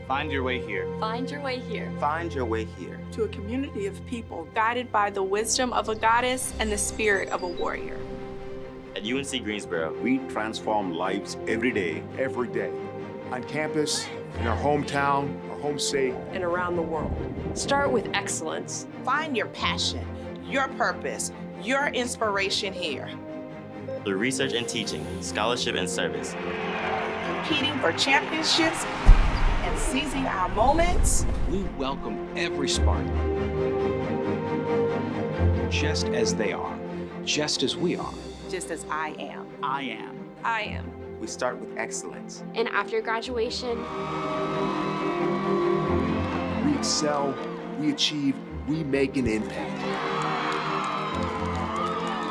Find your way here. Find your way here. Find your way here. To a community of people guided by the wisdom of a goddess and the spirit of a warrior. At UNC Greensboro, we transform lives every day. Every day. On campus, in our hometown, our home state, and around the world. Start with excellence. Find your passion, your purpose, your inspiration here. Through research and teaching, scholarship and service. Competing for championships and seizing our moments. We welcome every Spartan, just as they are, just as we are. Just as I am. I am. I am. We start with excellence. And after graduation, we excel, we achieve, we make an impact.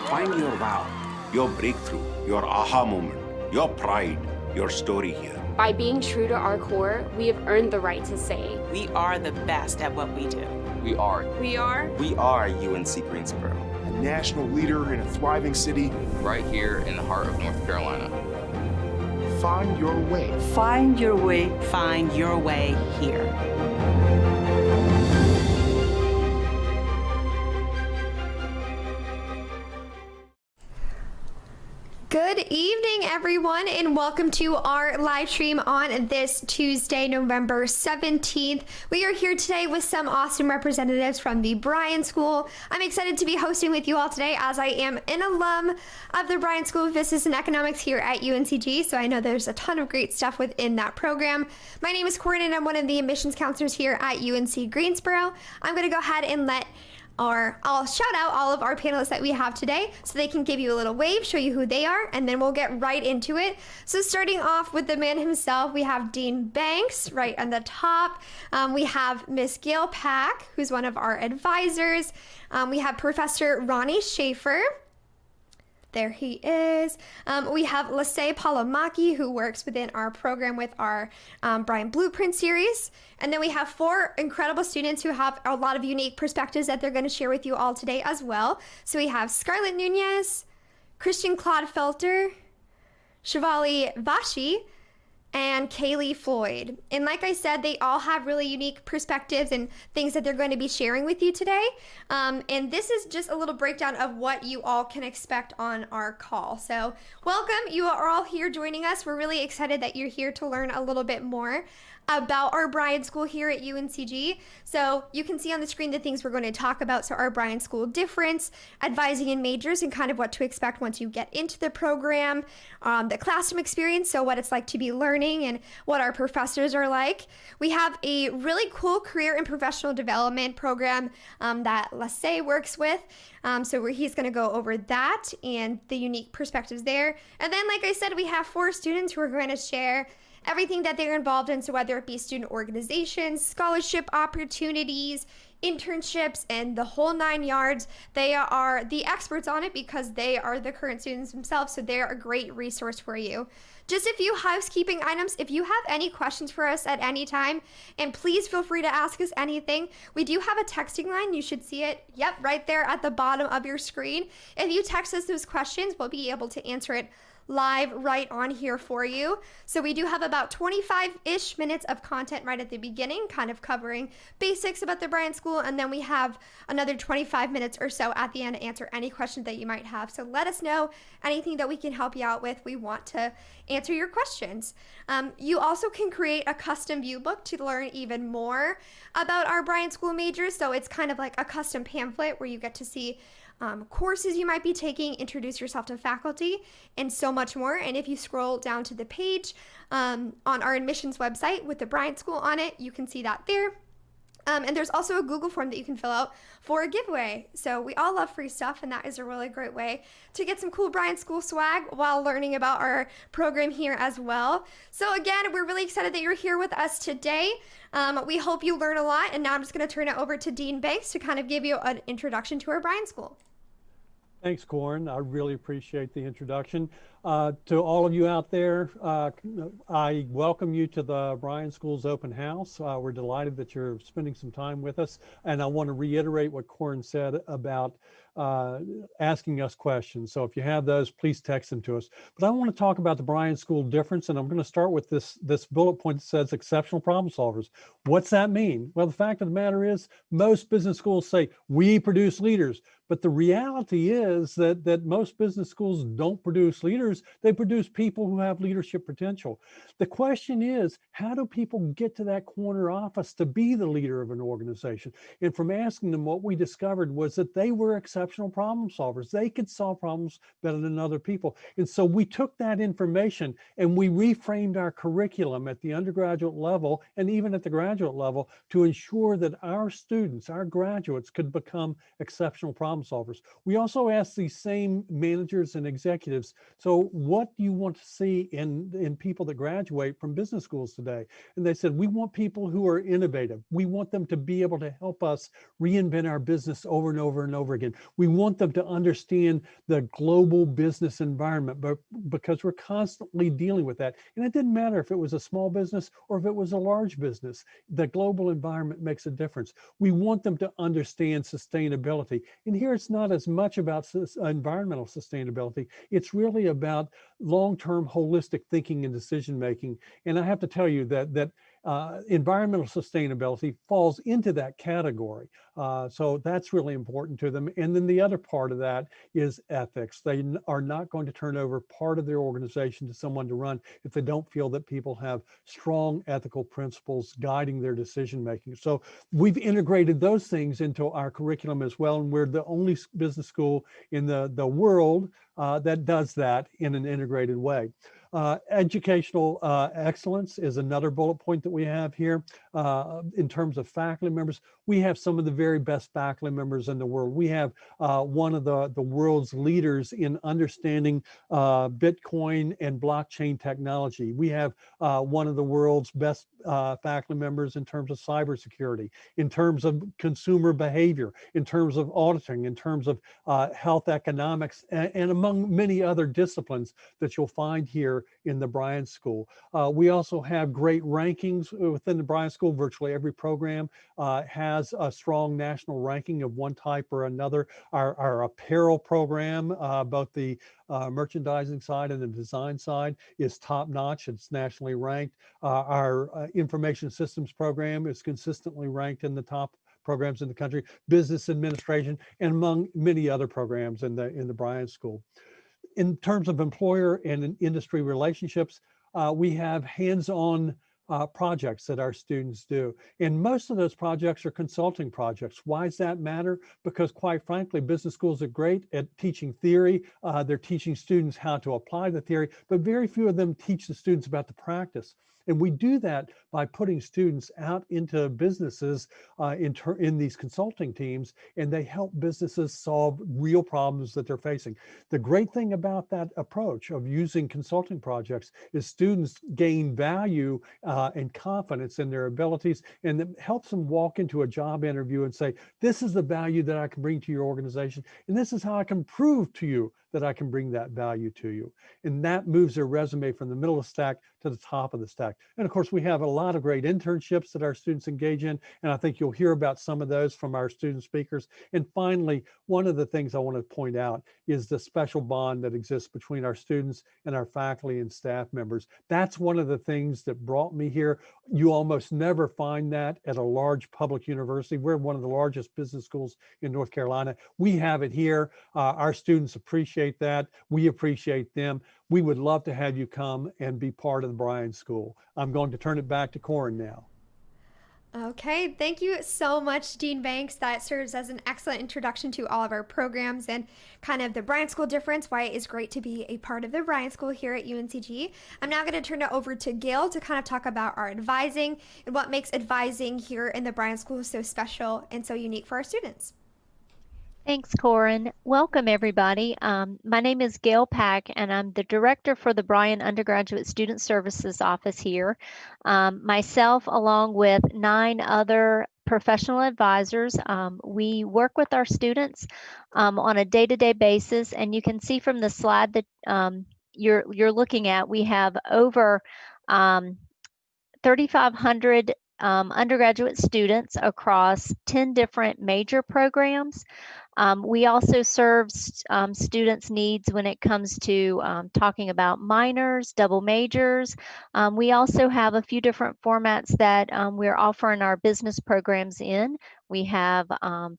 Find your wow, your breakthrough, your aha moment, your pride, your story here. by being true to our core, we have earned the right to say, We are the best at what we do. We are. We are. We are UNC Greensboro. A national leader in a thriving city. Right here in the heart of North Carolina. Find your way. Find your way. Find your way here. Good evening, everyone, and welcome to our live stream on this Tuesday, November 17th. We are here today with some awesome representatives from the Bryan School. I'm excited to be hosting with you all today as I am an alum of the Bryan School of Business and Economics here at UNCG, so I know there's a ton of great stuff within that program. My name is Corinne, and I'm one of the admissions counselors here at UNC Greensboro. I'm going to go ahead and I'll shout out all of our panelists that we have today so they can give you a little wave, show you who they are, and then we'll get right into it. So starting off with the man himself, we have Dean Banks right on the top. We have Miss Gail Pack, who's one of our advisors. We have Professor Ronnie Schaefer. There he is. We have Lasey Palamaki, who works within our program with our Bryan Blueprint series. And then we have 4 incredible students who have a lot of unique perspectives that they're going to share with you all today as well. So we have Scarlett Nunez, Christian Claude Felter, Shivali Vashi, and Kaylee Floyd. And like I said, they all have really unique perspectives and things that they're going to be sharing with you today. And this is just a little breakdown of what you all can expect on our call. So welcome, you are all here joining us. We're really excited that you're here to learn a little bit more about our Bryan School here at UNCG. So you can see on the screen the things we're going to talk about. So our Bryan School difference, advising in majors, and kind of what to expect once you get into the program, the classroom experience, so what it's like to be learning and what our professors are like. We have a really cool career and professional development program that Lasey works with. So he's going to go over that and the unique perspectives there. And then, like I said, we have 4 students who are going to share everything that they're involved in, so whether it be student organizations, scholarship opportunities, internships, and the whole 9 yards. They are the experts on it because they are the current students themselves, so they're a great resource for you. Just a few housekeeping items. If you have any questions for us at any time, and please feel free to ask us anything, we do have a texting line. You should see it, right there at the bottom of your screen. If you text us those questions, we'll be able to answer it live right on here for you. So we do have about 25-ish minutes of content right at the beginning, kind of covering basics about the Bryan School, and then we have another 25 minutes or so at the end to answer any questions that you might have. So let us know anything that we can help you out with. We want to answer your questions. You also can create a custom view book to learn even more about our Bryan School majors. So it's kind of like a custom pamphlet where you get to see courses you might be taking, introduce yourself to faculty, and so much more. And if you scroll down to the page on our admissions website with the Bryan School on it, you can see that there. And there's also a Google form that you can fill out for a giveaway. So we all love free stuff, and that is a really great way to get some cool Bryan School swag while learning about our program here as well. So again, we're really excited that you're here with us today. We hope you learn a lot, and now I'm just going to turn it over to Dean Banks to kind of give you an introduction to our Bryan School. Thanks, Corin. I really appreciate the introduction. To all of you out there, I welcome you to the Bryan Schools Open House. We're delighted that you're spending some time with us. And I want to reiterate what Corin said about asking us questions. So if you have those, please text them to us. But I want to talk about the Bryan School difference, and I'm going to start with this bullet point that says exceptional problem solvers. What's that mean? Well, the fact of the matter is most business schools say we produce leaders, but the reality is that most business schools don't produce leaders. They produce people who have leadership potential. The question is, how do people get to that corner office to be the leader of an organization? And from asking them, what we discovered was that they were exceptional problem solvers. They could solve problems better than other people. And so we took that information and we reframed our curriculum at the undergraduate level and even at the graduate level to ensure that our students, our graduates, could become exceptional problem solvers. We also asked these same managers and executives, so what do you want to see in people that graduate from business schools today? And they said, we want people who are innovative. We want them to be able to help us reinvent our business over and over and over again. We want them to understand the global business environment, but because we're constantly dealing with that. And it didn't matter if it was a small business or if it was a large business. The global environment makes a difference. We want them to understand sustainability. And here it's not as much about environmental sustainability. It's really about long-term holistic thinking and decision-making. And I have to tell you that environmental sustainability falls into that category. So that's really important to them. And then the other part of that is ethics. They are not going to turn over part of their organization to someone to run if they don't feel that people have strong ethical principles guiding their decision making. So we've integrated those things into our curriculum as well. And we're the only business school in the world that does that in an integrated way. Educational excellence is another bullet point that we have here. In terms of faculty members, we have some of the very best faculty members in the world. We have one of the world's leaders in understanding Bitcoin and blockchain technology. We have one of the world's best faculty members in terms of cybersecurity, in terms of consumer behavior, in terms of auditing, in terms of health economics, and among many other disciplines that you'll find here in the Bryan School. We also have great rankings within the Bryan School. Virtually every program has a strong national ranking of one type or another. Our apparel program, both the merchandising side and the design side, is top notch. It's nationally ranked. Our information systems program is consistently ranked in the top programs in the country. Business administration, and among many other programs in the Bryan School. In terms of employer and industry relationships, we have hands-on projects that our students do. And most of those projects are consulting projects. Why does that matter? Because quite frankly, business schools are great at teaching theory. They're teaching students how to apply the theory, but very few of them teach the students about the practice. And we do that by putting students out into businesses in these consulting teams, and they help businesses solve real problems that they're facing. The great thing about that approach of using consulting projects is students gain value and confidence in their abilities, and it helps them walk into a job interview and say, this is the value that I can bring to your organization, and this is how I can prove to you that I can bring that value to you. And that moves their resume from the middle of the stack to the top of the stack. And of course, we have a lot of great internships that our students engage in, and I think you'll hear about some of those from our student speakers. And finally, one of the things I want to point out is the special bond that exists between our students and our faculty and staff members. That's one of the things that brought me here. You almost never find that at a large public university. We're one of the largest business schools in North Carolina. We have it here. Our students appreciate that. We appreciate them. We would love to have you come and be part of the Bryan School. I'm going to turn it back to Corin now. Okay, thank you so much, Dean Banks. That serves as an excellent introduction to all of our programs and kind of the Bryan School difference, why it is great to be a part of the Bryan School here at UNCG. I'm now going to turn it over to Gail to kind of talk about our advising and what makes advising here in the Bryan School so special and so unique for our students. Thanks, Corin. Welcome, everybody. My name is Gail Pack, and I'm the director for the Bryan Undergraduate Student Services Office here. Myself, along with 9 other professional advisors, we work with our students on a day-to-day basis, and you can see from the slide that you're looking at, we have over 3,500 undergraduate students across 10 different major programs. We also serve students' needs when it comes to talking about minors, double majors. We also have a few different formats that we're offering our business programs in. We have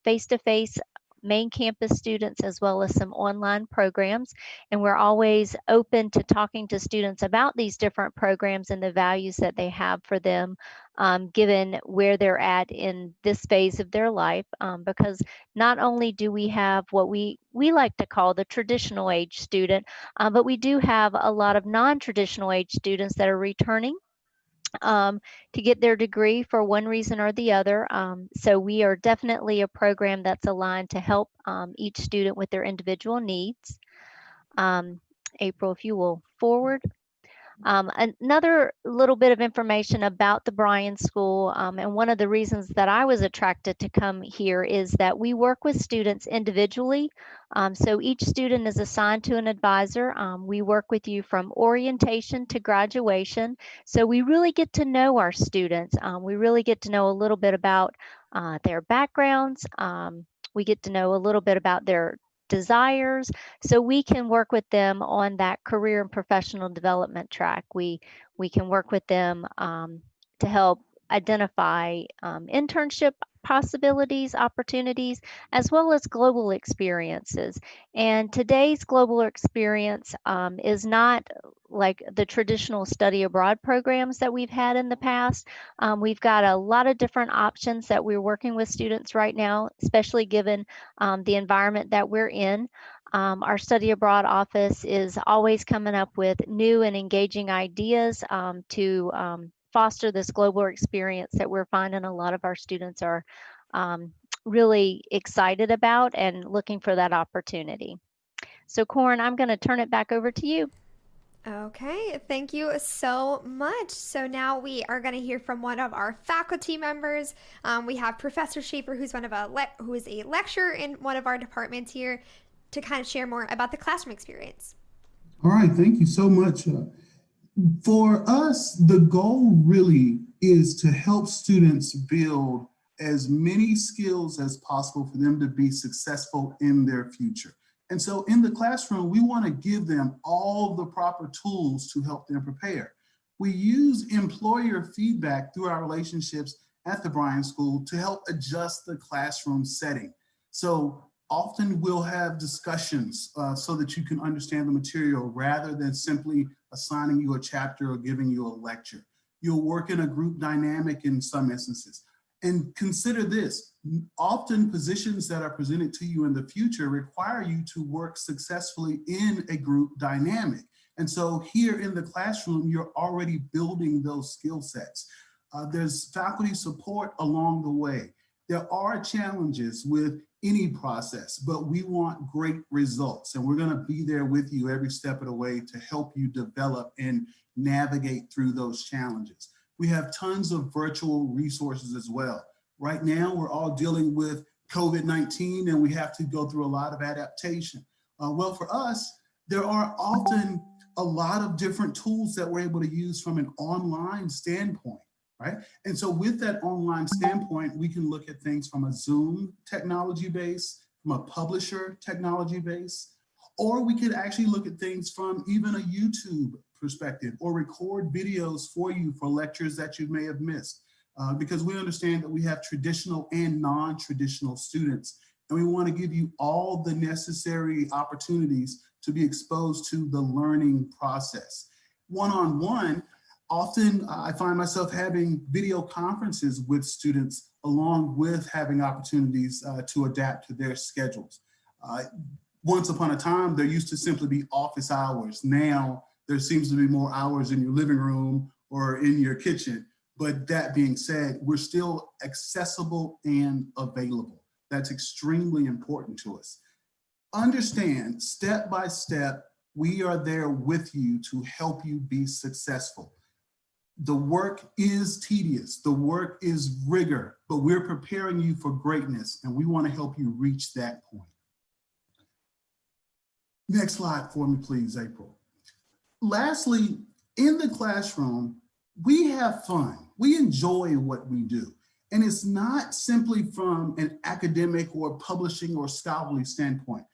face-to-face main campus students as well as some online programs, and we're always open to talking to students about these different programs and the values that they have for them, given where they're at in this phase of their life, because not only do we have what we like to call the traditional age student, but we do have a lot of non-traditional age students that are returning to get their degree for one reason or the other. So we are definitely a program that's aligned to help each student with their individual needs. April, if you will forward. Another little bit of information about the Bryan School, and one of the reasons that I was attracted to come here is that we work with students individually. So each student is assigned to an advisor. We work with you from orientation to graduation. So we really get to know our students. We really get to know a little bit about their backgrounds. We get to know a little bit about their desires, so we can work with them on that career and professional development track. We can work with them to help identify internship possibilities, opportunities, as well as global experiences. And today's global experience is not like the traditional study abroad programs that we've had in the past. We've got a lot of different options that we're working with students right now, especially given the environment that we're in. Our study abroad office is always coming up with new and engaging ideas to foster this global experience that we're finding a lot of our students are really excited about and looking for that opportunity. So Corin, I'm going to turn it back over to you. Okay, thank you so much. So now we are going to hear from one of our faculty members. We have Professor Schaefer, who is a lecturer in one of our departments here, to kind of share more about the classroom experience. All right, thank you so much. For us, the goal really is to help students build as many skills as possible for them to be successful in their future. And so in the classroom, we want to give them all the proper tools to help them prepare. We use employer feedback through our relationships at the Bryan School to help adjust the classroom setting. So often we'll have discussions so that you can understand the material rather than simply assigning you a chapter or giving you a lecture. You'll work in a group dynamic in some instances. And consider this, often positions that are presented to you in the future require you to work successfully in a group dynamic. And so here in the classroom, you're already building those skill sets. There's faculty support along the way. There are challenges with any process, but we want great results. And we're going to be there with you every step of the way to help you develop and navigate through those challenges. We have tons of virtual resources as well. Right now, we're all dealing with COVID-19 and we have to go through a lot of adaptation. Well, for us, there are often a lot of different tools that we're able to use from an online standpoint, right? And so with that online standpoint, we can look at things from a Zoom technology base, from a publisher technology base, or we could actually look at things from even a YouTube perspective or record videos for you for lectures that you may have missed. Because we understand that we have traditional and non-traditional students, and we want to give you all the necessary opportunities to be exposed to the learning process. One-on-one, often I find myself having video conferences with students along with having opportunities to adapt to their schedules. Once upon a time, there used to simply be office hours. Now, there seems to be more hours in your living room or in your kitchen. But that being said, we're still accessible and available. That's extremely important to us. Understand, step by step, we are there with you to help you be successful. The work is tedious, the work is rigor, but we're preparing you for greatness and we want to help you reach that point. Next slide for me, please, April. Lastly, in the classroom, we have fun. We enjoy what we do. And it's not simply from an academic or publishing or scholarly standpoint.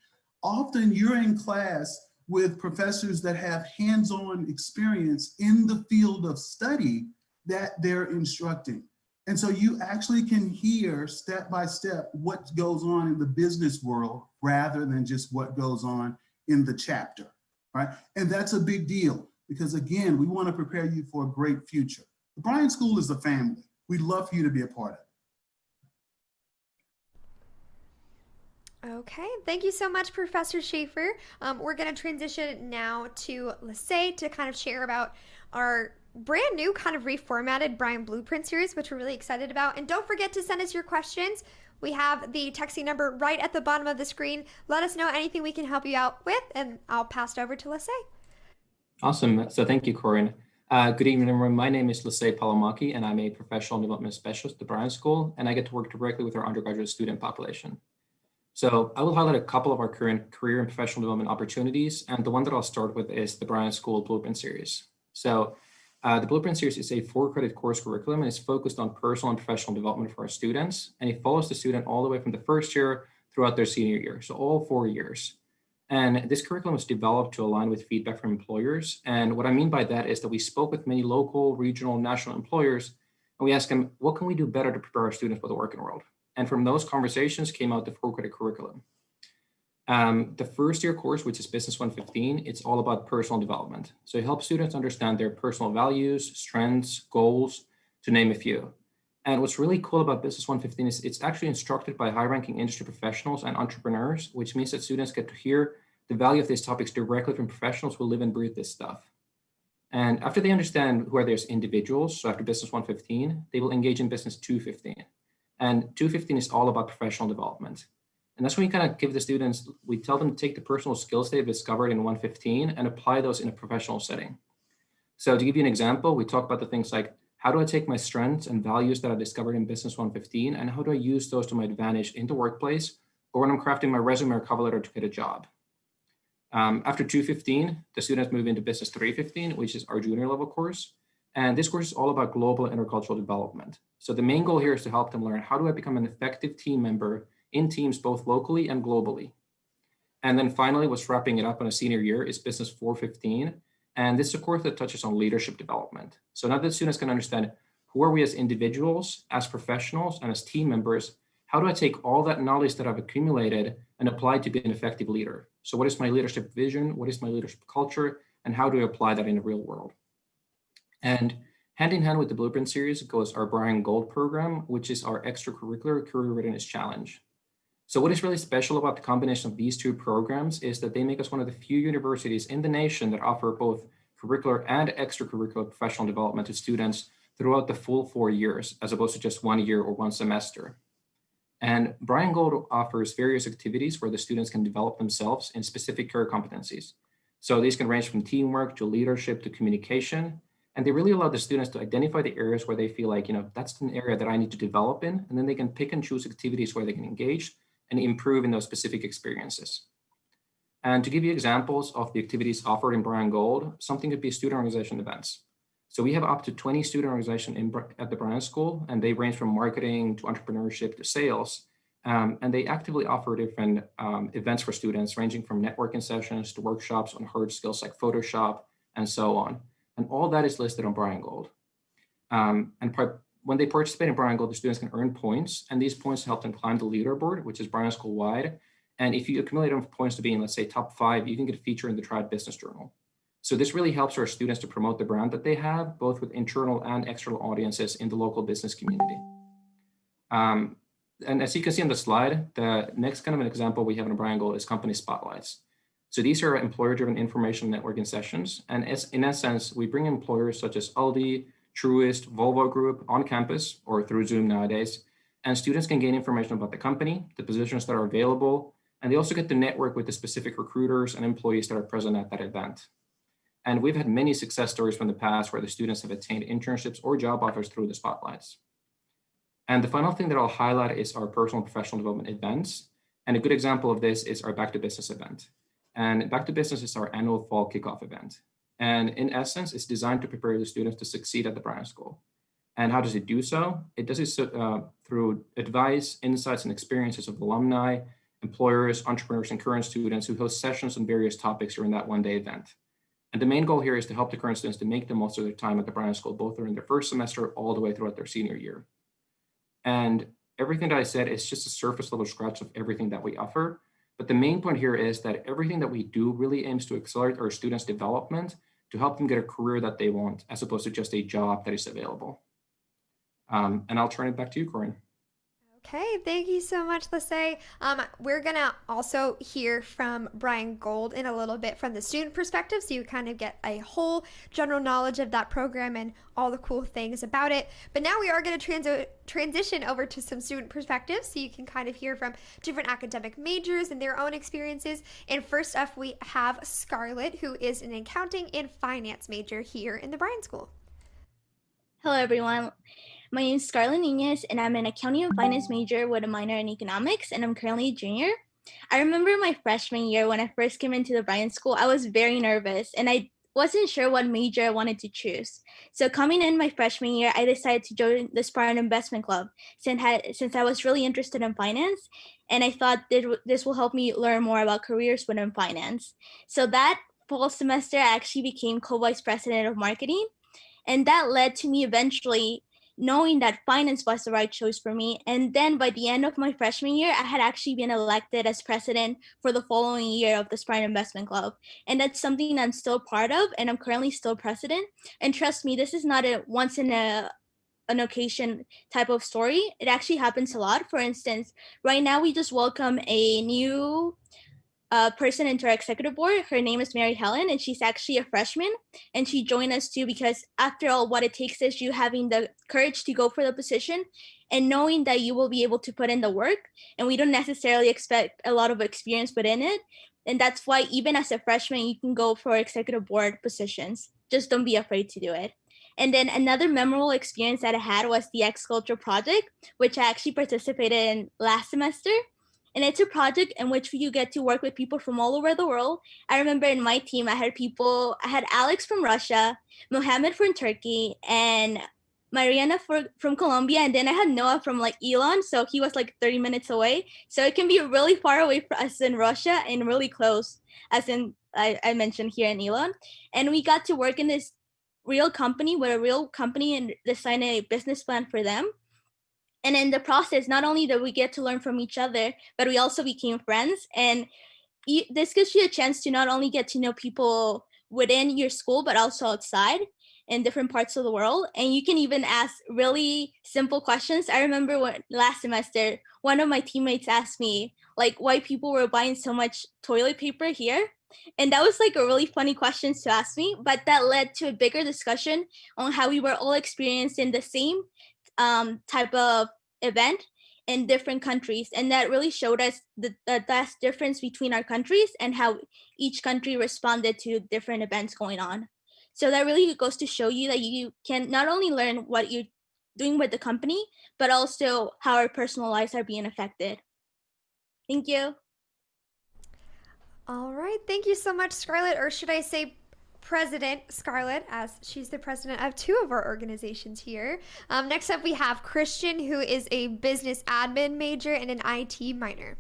Often you're in class with professors that have hands-on experience in the field of study that they're instructing. And so you actually can hear step by step what goes on in the business world rather than just what goes on in the chapter, right? And that's a big deal because again, we want to prepare you for a great future. The Bryan School is a family. We'd love for you to be a part of it. Okay, thank you so much, Professor Schaefer. We're going to transition now to Lissay to kind of share about our brand new kind of reformatted Bryan Blueprint series, which we're really excited about. And don't forget to send us your questions. We have the texting number right at the bottom of the screen. Let us know anything we can help you out with, and I'll pass it over to Lissay. Awesome. So thank you, Corinne. Good evening, everyone. My name is Lissay Palomaki, and I'm a professional development specialist at the Bryan School, and I get to work directly with our undergraduate student population. So I will highlight a couple of our current career and professional development opportunities, and the one that I'll start with is the Bryan School Blueprint Series. So the Blueprint Series is a 4-credit course curriculum, and it's focused on personal and professional development for our students, and it follows the student all the way from the first year throughout their senior year, so all 4 years. And this curriculum was developed to align with feedback from employers, and what I mean by that is that we spoke with many local, regional, national employers, and we asked them, what can we do better to prepare our students for the working world? And from those conversations came out the 4-credit curriculum. The first year course, which is Business 115, it's all about personal development. So it helps students understand their personal values, strengths, goals, to name a few. And what's really cool about Business 115 is it's actually instructed by high-ranking industry professionals and entrepreneurs, which means that students get to hear the value of these topics directly from professionals who live and breathe this stuff. And after they understand who are they as individuals, so after Business 115, they will engage in Business 215. And 215 is all about professional development. And that's when we kind of give the students, we tell them to take the personal skills they've discovered in 115 and apply those in a professional setting. So to give you an example, we talk about the things like, how do I take my strengths and values that I discovered in Business 115, and how do I use those to my advantage in the workplace or when I'm crafting my resume or cover letter to get a job? After 215, the students move into Business 315, which is our junior level course. And this course is all about global intercultural development. So the main goal here is to help them learn, how do I become an effective team member in teams both locally and globally? And then finally, what's wrapping it up in a senior year is Business 415. And this is a course that touches on leadership development. So now that students can understand, who are we as individuals, as professionals, and as team members? How do I take all that knowledge that I've accumulated and apply it to be an effective leader? So what is my leadership vision? What is my leadership culture? And how do I apply that in the real world? And hand in hand with the Blueprint series goes our Bryan Gold program, which is our extracurricular career readiness challenge. So what is really special about the combination of these two programs is that they make us one of the few universities in the nation that offer both curricular and extracurricular professional development to students throughout the full 4 years, as opposed to just 1 year or 1 semester. And Bryan Gold offers various activities where the students can develop themselves in specific career competencies. So these can range from teamwork to leadership to communication. And they really allow the students to identify the areas where they feel like, that's an area that I need to develop in. And then they can pick and choose activities where they can engage and improve in those specific experiences. And to give you examples of the activities offered in Bryan Gold, something could be student organization events. So we have up to 20 student organizations at the Bryan School, and they range from marketing to entrepreneurship to sales. And they actively offer different events for students, ranging from networking sessions to workshops on hard skills like Photoshop and so on. And all that is listed on Bryan Gold. When they participate in Bryan Gold, the students can earn points, and these points help them climb the leaderboard, which is Bryan School wide. And if you accumulate enough points to be in, let's say, top 5, you can get a feature in the Triad Business Journal. So this really helps our students to promote the brand that they have, both with internal and external audiences in the local business community. And as you can see on the slide, the next kind of an example we have in Bryan Gold is company spotlights. So these are employer-driven information networking sessions. And in essence, we bring employers such as Aldi, Truist, Volvo Group on campus or through Zoom nowadays. And students can gain information about the company, the positions that are available, and they also get to network with the specific recruiters and employees that are present at that event. And we've had many success stories from the past where the students have attained internships or job offers through the spotlights. And the final thing that I'll highlight is our personal and professional development events. And a good example of this is our Back to Business event. And Back to Business is our annual fall kickoff event. And in essence, it's designed to prepare the students to succeed at the Bryan School. And how does it do so? It does it through advice, insights, and experiences of alumni, employers, entrepreneurs, and current students who host sessions on various topics during that one-day event. And the main goal here is to help the current students to make the most of their time at the Bryan School, both during their first semester all the way throughout their senior year. And everything that I said is just a surface level scratch of everything that we offer. But the main point here is that everything that we do really aims to accelerate our students' development to help them get a career that they want, as opposed to just a job that is available. And I'll turn it back to you, Corinne. Okay, thank you so much, Lissay. We're gonna also hear from Bryan Gold in a little bit from the student perspective, so you kind of get a whole general knowledge of that program and all the cool things about it. But now we are gonna transition over to some student perspectives, so you can kind of hear from different academic majors and their own experiences. And first up, we have Scarlett, who is an accounting and finance major here in the Bryan School. Hello, everyone. My name is Scarlett Nunez, and I'm an accounting and finance major with a minor in economics, and I'm currently a junior. I remember my freshman year when I first came into the Bryan School, I was very nervous, and I wasn't sure what major I wanted to choose. So coming in my freshman year, I decided to join the Bryan Investment Club since I was really interested in finance, and I thought this will help me learn more about careers within finance. So that fall semester, I actually became co-vice president of marketing, and that led to me eventually knowing that finance was the right choice for me. And then by the end of my freshman year, I had actually been elected as president for the following year of the Bryan Investment Club. And that's something I'm still part of, and I'm currently still president. And trust me, this is not a once in an occasion type of story. It actually happens a lot. For instance, right now we just welcome a new person into our executive board. Her name is Mary Helen, and she's actually a freshman, and she joined us too because after all, what it takes is you having the courage to go for the position and knowing that you will be able to put in the work, and we don't necessarily expect a lot of experience within it. And that's why even as a freshman, you can go for executive board positions. Just don't be afraid to do it. And then another memorable experience that I had was the X Culture project, which I actually participated in last semester. And it's a project in which you get to work with people from all over the world. I remember in my team, I had Alex from Russia, Mohammed from Turkey, and Mariana from Colombia. And then I had Noah from Elon. So he was 30 minutes away. So it can be really far away for us in Russia and really close, as in I mentioned here in Elon. And we got to work in this real company with a real company and design a business plan for them. And in the process, not only did we get to learn from each other, but we also became friends. And this gives you a chance to not only get to know people within your school, but also outside in different parts of the world. And you can even ask really simple questions. I remember last semester, one of my teammates asked me why people were buying so much toilet paper here. And that was a really funny question to ask me, but that led to a bigger discussion on how we were all experiencing the same type of event in different countries, and that really showed us the vast difference between our countries and how each country responded to different events going on. So that really goes to show you that you can not only learn what you're doing with the company, but also how our personal lives are being affected. Thank you. All right, thank you so much, Scarlett, or should I say President Scarlett, as she's the president of two of our organizations here. Next up, we have Christian, who is a business admin major and an IT minor.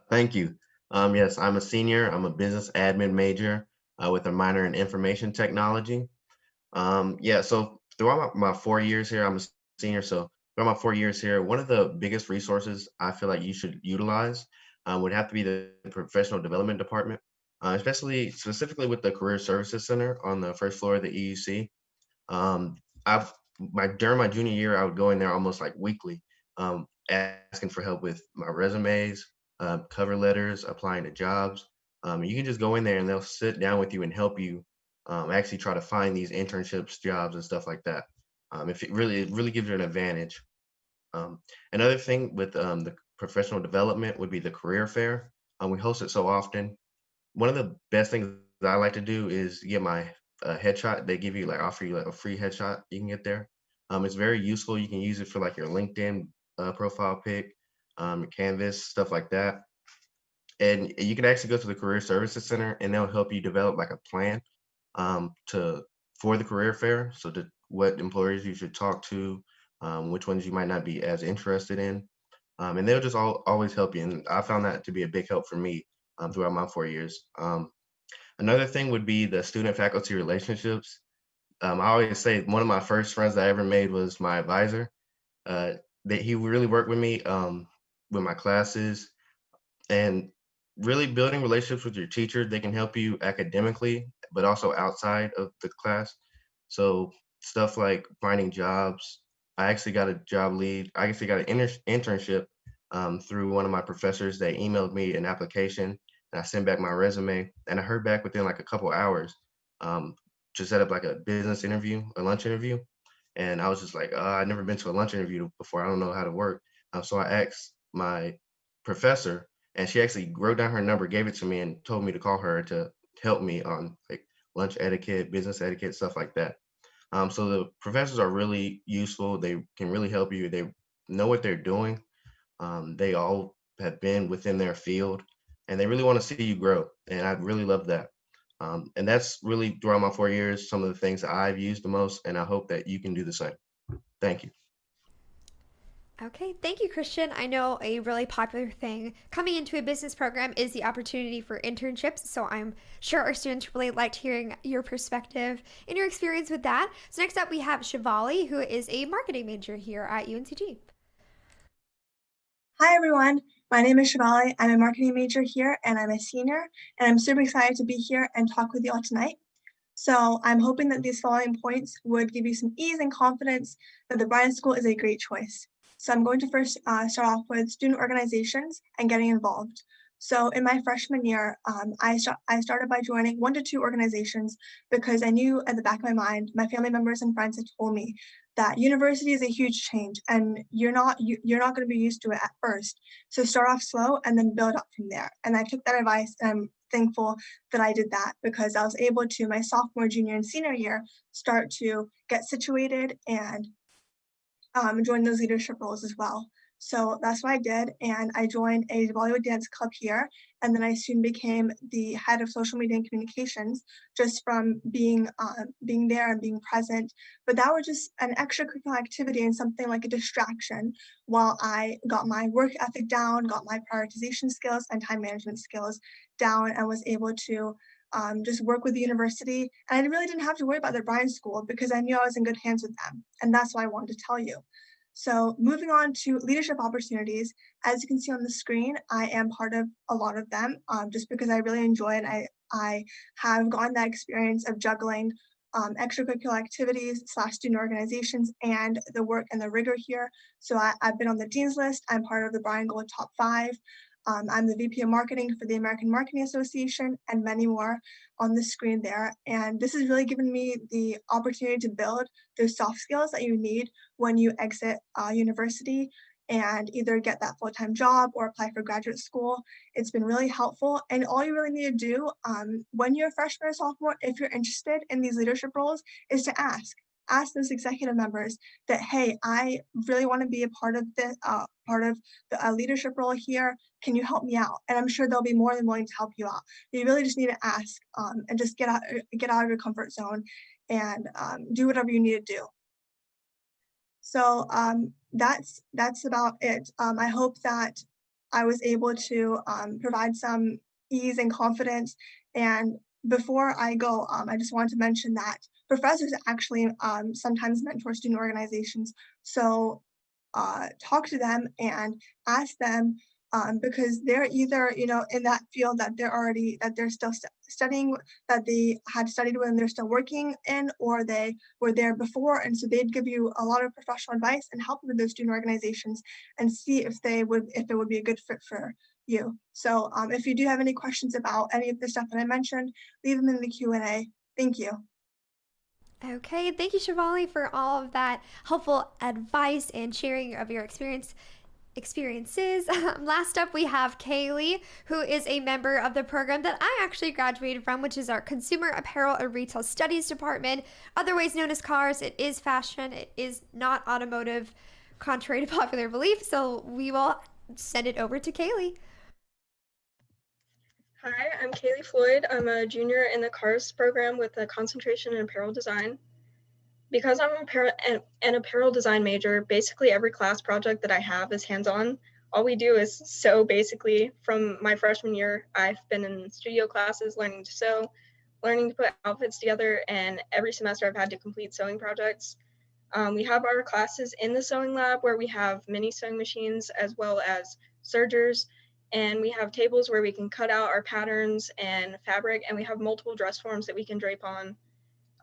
Thank you. Yes, I'm a senior. I'm a business admin major with a minor in information technology. So throughout my 4 years here, I'm a senior. So throughout my 4 years here, one of the biggest resources I feel like you should utilize would have to be the professional development department. Specifically with the Career Services Center on the first floor of the EUC. During my junior year, I would go in there almost weekly, asking for help with my resumes, cover letters, applying to jobs. You can just go in there and they'll sit down with you and help you actually try to find these internships, jobs, and stuff like that. It really gives you an advantage. Another thing with the professional development would be the career fair. We host it so often. One of the best things that I like to do is get my headshot. They give you offer you a free headshot you can get there. It's very useful. You can use it for your LinkedIn profile pic, your Canvas, stuff like that. And you can actually go to the Career Services Center and they'll help you develop a plan to for the career fair. So what employers you should talk to, which ones you might not be as interested in. And they'll just always help you. And I found that to be a big help for me throughout my 4 years. Another thing would be the student-faculty relationships. I always say one of my first friends that I ever made was my advisor. That he really worked with me with my classes, and really building relationships with your teacher. They can help you academically, but also outside of the class. So stuff like finding jobs. I actually got a job lead. I actually got an internship through one of my professors. They emailed me an application, and I sent back my resume, and I heard back within like a couple hours to set up like a business interview, a lunch interview. And I was just like, I've never been to a lunch interview before. I don't know how to work. So I asked my professor, and she actually wrote down her number, gave it to me, and told me to call her to help me on like lunch etiquette, business etiquette, stuff like that. So the professors are really useful. They can really help you. They know what they're doing. They all have been within their field, and they really want to see you grow. And I really love that. And that's really throughout my 4 years, some of the things that I've used the most, and I hope that you can do the same. Thank you. Okay, thank you, Christian. I know a really popular thing coming into a business program is the opportunity for internships, so I'm sure our students really liked hearing your perspective and your experience with that. So next up, we have Shivali, who is a marketing major here at UNCG. Hi, everyone. My name is Shivali. I'm a marketing major here, and I'm a senior, and I'm super excited to be here and talk with you all tonight. So I'm hoping that these following points would give you some ease and confidence that the Bryan School is a great choice. So I'm going to first start off with student organizations and getting involved. So in my freshman year, I started by joining 1 to 2 organizations because I knew at the back of my mind, my family members and friends had told me that university is a huge change and you're not going to be used to it at first. So start off slow and then build up from there. And I took that advice, and I'm thankful that I did that because I was able to, my sophomore, junior, and senior year, start to get situated and join those leadership roles as well. So that's what I did, and I joined a Bollywood dance club here, and then I soon became the head of social media and communications just from being there and being present. But that was just an extracurricular activity and something like a distraction while I got my work ethic down, got my prioritization skills and time management skills down, and was able to just work with the university. And I really didn't have to worry about the Bryan School because I knew I was in good hands with them. And that's why I wanted to tell you. So moving on to leadership opportunities, as you can see on the screen, I am part of a lot of them just because I really enjoy it. I have gotten that experience of juggling extracurricular activities / student organizations and the work and the rigor here. So I've been on the Dean's List. I'm part of the Bryan Gold Top 5. I'm the VP of Marketing for the American Marketing Association and many more on the screen there. And this has really given me the opportunity to build those soft skills that you need when you exit university and either get that full-time job or apply for graduate school. It's been really helpful. And all you really need to do when you're a freshman or sophomore, if you're interested in these leadership roles, is to ask those executive members that, hey, I really want to be a part of this, part of the leadership role here. Can you help me out? And I'm sure they'll be more than willing to help you out. You really just need to ask and just get out of your comfort zone and do whatever you need to do. So that's about it. I hope that I was able to provide some ease and confidence. And before I go, I just wanted to mention that professors actually sometimes mentor student organizations. So talk to them and ask them because they're either, in that field that they're still studying, that they had studied when they're still working in, or they were there before. And so they'd give you a lot of professional advice and help with those student organizations and see if it would be a good fit for you. So if you do have any questions about any of the stuff that I mentioned, leave them in the Q&A. Thank you. Okay, thank you, Shivali, for all of that helpful advice and sharing of your experiences. Last up, we have Kaylee, who is a member of the program that I actually graduated from, which is our Consumer Apparel and Retail Studies Department, otherwise known as CARS. It is fashion. It is not automotive, contrary to popular belief. So we will send it over to Kaylee. Hi, I'm Kaylee Floyd. I'm a junior in the CARS program with a concentration in apparel design. Because I'm an apparel design major, basically every class project that I have is hands-on. All we do is sew basically. From my freshman year, I've been in studio classes learning to sew, learning to put outfits together, and every semester I've had to complete sewing projects. We have our classes in the sewing lab where we have mini sewing machines as well as sergers, and we have tables where we can cut out our patterns and fabric, and we have multiple dress forms that we can drape on.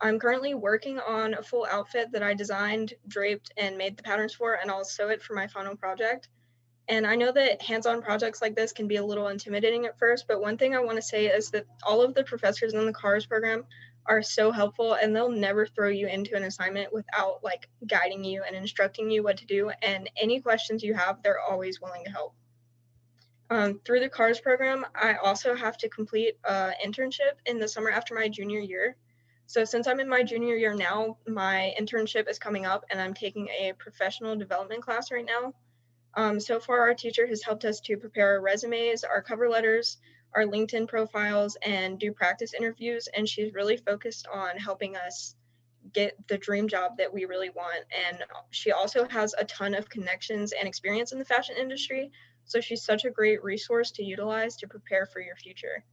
I'm currently working on a full outfit that I designed, draped, and made the patterns for, and I'll sew it for my final project. And I know that hands-on projects like this can be a little intimidating at first, but one thing I want to say is that all of the professors in the CARS program are so helpful, and they'll never throw you into an assignment without like guiding you and instructing you what to do. And any questions you have, they're always willing to help. Through the CARS program, I also have to complete an internship in the summer after my junior year. So since I'm in my junior year now, my internship is coming up and I'm taking a professional development class right now. So far, our teacher has helped us to prepare our resumes, our cover letters, our LinkedIn profiles, and do practice interviews. And she's really focused on helping us get the dream job that we really want. And she also has a ton of connections and experience in the fashion industry. So she's such a great resource to utilize to prepare for your future.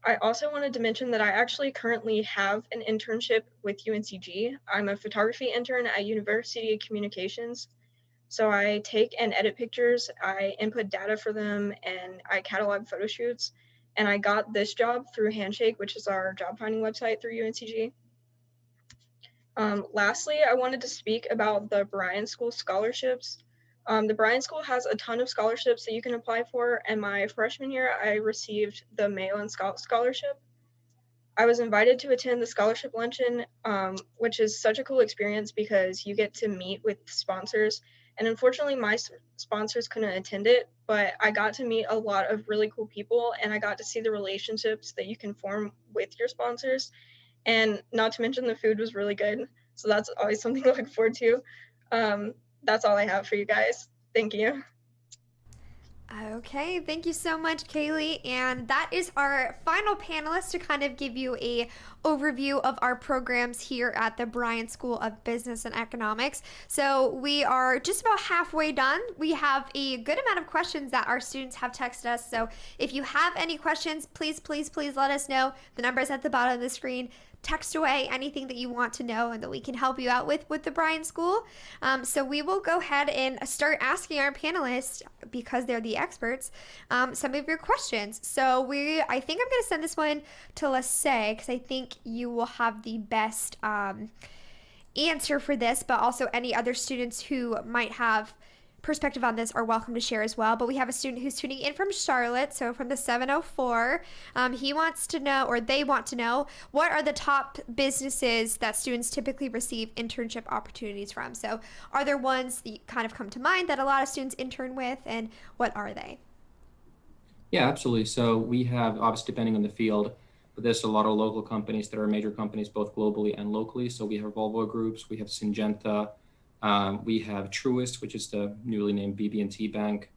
I also wanted to mention that I actually currently have an internship with UNCG. I'm a photography intern at University of Communications. So I take and edit pictures, I input data for them, and I catalog photo shoots. And I got this job through Handshake, which is our job finding website through UNCG. Lastly, I wanted to speak about the Bryan School scholarships. The Bryan School has a ton of scholarships that you can apply for, and my freshman year, I received the Mayo Scholarship. I was invited to attend the scholarship luncheon, which is such a cool experience because you get to meet with sponsors. And unfortunately, my sponsors couldn't attend it, but I got to meet a lot of really cool people, and I got to see the relationships that you can form with your sponsors. And not to mention the food was really good. So that's always something to look forward to. That's all I have for you guys. Thank you. Okay, thank you so much, Kaylee. And that is our final panelist to kind of give you a overview of our programs here at the Bryan School of Business and Economics. So we are just about halfway done. We have a good amount of questions that our students have texted us. So if you have any questions, please let us know. The number is at the bottom of the screen. Text away anything that you want to know and that we can help you out with the Bryan School. So we will go ahead and start asking our panelists, because they're the experts, some of your questions. So I think I'm going to send this one to Lasay because I think you will have the best answer for this, but also any other students who might have perspective on this are welcome to share as well. But we have a student who's tuning in from Charlotte, so from the 704. He wants to know, or they want to know, what are the top businesses that students typically receive internship opportunities from? So are there ones that kind of come to mind that a lot of students intern with, and what are they? Yeah, absolutely. So we have, obviously, depending on the field, but there's a lot of local companies that are major companies both globally and locally. So we have Volvo Groups, we have Syngenta, we have Truist, which is the newly named BB&T Bank.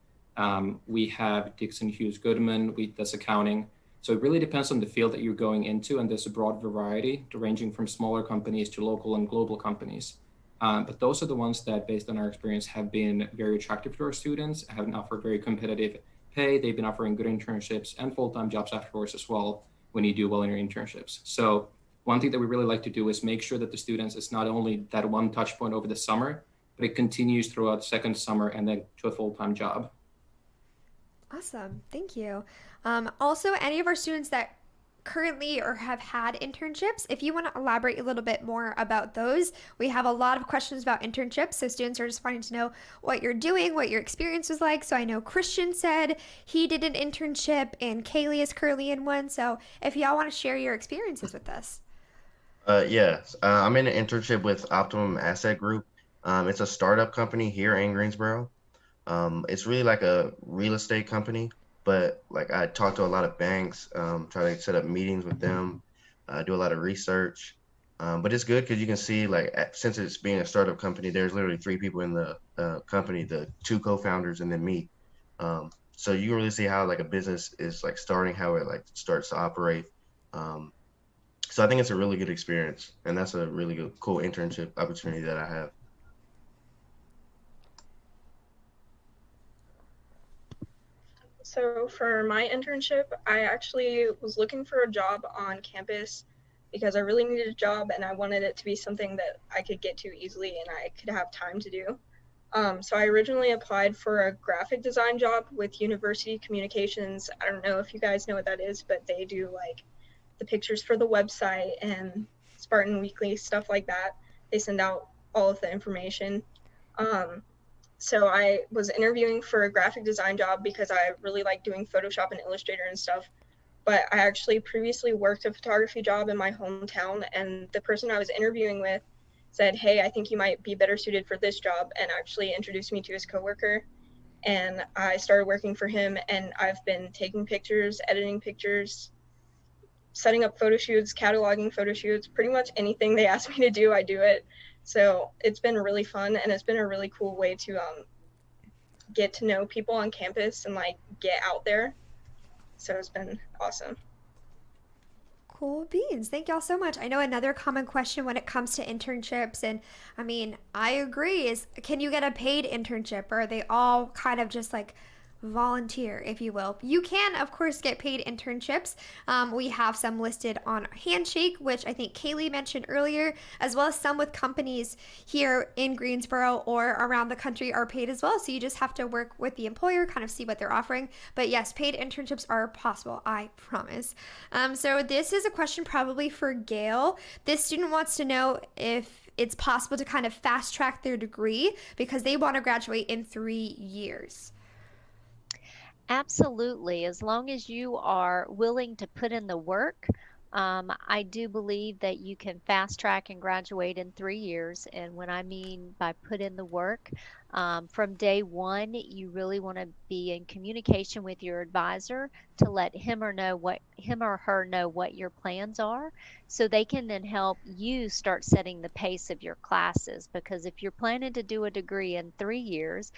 We have Dixon Hughes Goodman, that's accounting. So it really depends on the field that you're going into, and there's a broad variety ranging from smaller companies to local and global companies. But those are the ones that, based on our experience, have been very attractive to our students, have offered very competitive pay. They've been offering good internships and full-time jobs afterwards as well when you do well in your internships. So one thing that we really like to do is make sure that the students, it's not only that one touch point over the summer, but it continues throughout the second summer and then to a full-time job. Awesome, thank you. Also, any of our students that currently or have had internships, if you want to elaborate a little bit more about those, we have a lot of questions about internships. So students are just wanting to know what you're doing, what your experience was like. So I know Christian said he did an internship and Kaylee is currently in one. So if y'all want to share your experiences with us. Yes, I'm in an internship with Optimum Asset Group. It's a startup company here in Greensboro. It's really like a real estate company, but like I talk to a lot of banks, try to set up meetings with them, do a lot of research. But it's good because you can see, like, since it's being a startup company, there's literally 3 people in the company, the 2 co-founders and then me. So you really see how like a business is like starting, how it like starts to operate. So I think it's a really good experience, and that's a really good, cool internship opportunity that I have. So for my internship, I actually was looking for a job on campus because I really needed a job and I wanted it to be something that I could get to easily and I could have time to do. So I originally applied for a graphic design job with University Communications. I don't know if you guys know what that is, but they do like the pictures for the website and Spartan Weekly, stuff like that. They send out all of the information. So I was interviewing for a graphic design job because I really like doing Photoshop and Illustrator and stuff. But I actually previously worked a photography job in my hometown, and the person I was interviewing with said, "Hey, I think you might be better suited for this job," and actually introduced me to his coworker. And I started working for him, and I've been taking pictures, editing pictures, setting up photo shoots, cataloging photo shoots, pretty much anything they ask me to do, I do it. So it's been really fun, and it's been a really cool way to get to know people on campus and like get out there. So it's been awesome. Cool beans. Thank y'all so much. I know another common question when it comes to internships, and I mean, I agree, is can you get a paid internship, or are they all kind of just like volunteer, if you will? You can, of course, get paid internships. We have some listed on Handshake, which I think Kaylee mentioned earlier, as well as some with companies here in Greensboro or around the country are paid as well. So you just have to work with the employer, kind of see what they're offering. But yes, paid internships are possible, I promise. So this is a question probably for Gail. This student wants to know if it's possible to kind of fast track their degree because they want to graduate in 3 years. Absolutely. As long as you are willing to put in the work, I do believe that you can fast track and graduate in 3 years. And when I mean by put in the work, from day one, you really want to be in communication with your advisor to let him or her know what your plans are, so they can then help you start setting the pace of your classes. Because if you're planning to do a degree in 3 years,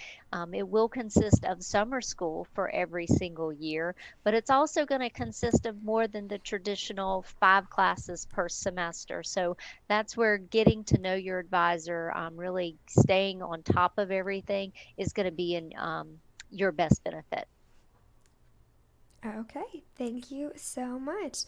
it will consist of summer school for every single year, but it's also going to consist of more than the traditional 5 classes per semester. So that's where getting to know your advisor, really staying on top of everything, is going to be in your best benefit. Okay, thank you so much.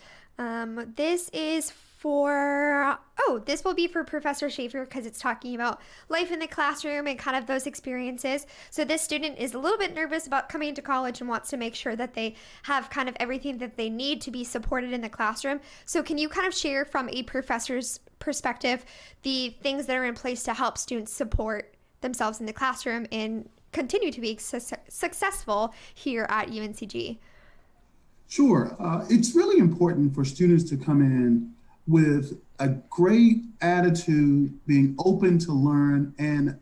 This is for, this will be for Professor Schaefer because it's talking about life in the classroom and kind of those experiences. So this student is a little bit nervous about coming to college and wants to make sure that they have kind of everything that they need to be supported in the classroom. So can you kind of share from a professor's perspective the things that are in place to help students support themselves in the classroom and continue to be successful here at UNCG? Sure. It's really important for students to come in with a great attitude, being open to learn, and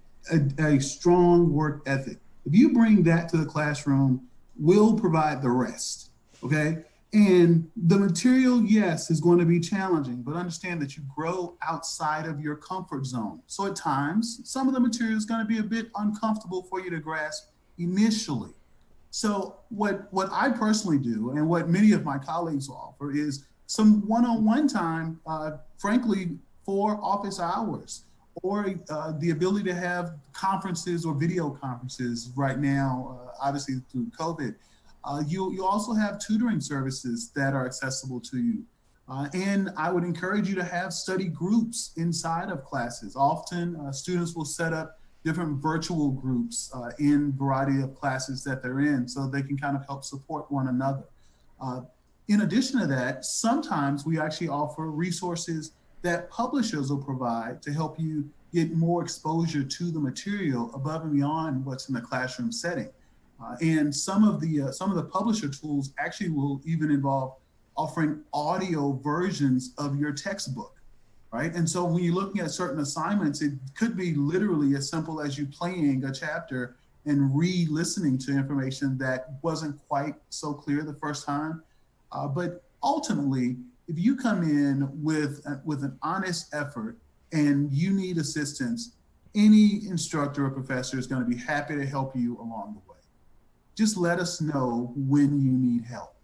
a strong work ethic. If you bring that to the classroom, we'll provide the rest, okay? And the material, yes, is going to be challenging, but understand that you grow outside of your comfort zone. So at times, some of the material is going to be a bit uncomfortable for you to grasp initially. So what I personally do, and what many of my colleagues offer, is some one-on-one time, frankly, for office hours, or the ability to have conferences or video conferences right now, obviously through COVID. You also have tutoring services that are accessible to you. And I would encourage you to have study groups inside of classes. Often students will set up different virtual groups in variety of classes that they're in, so they can kind of help support one another. In addition to that, sometimes we actually offer resources that publishers will provide to help you get more exposure to the material above and beyond what's in the classroom setting. And some of the publisher tools actually will even involve offering audio versions of your textbook. Right? And so when you're looking at certain assignments, it could be literally as simple as you playing a chapter and re-listening to information that wasn't quite so clear the first time. But ultimately, if you come in with an honest effort and you need assistance, any instructor or professor is going to be happy to help you along the way. just let us know when you need help.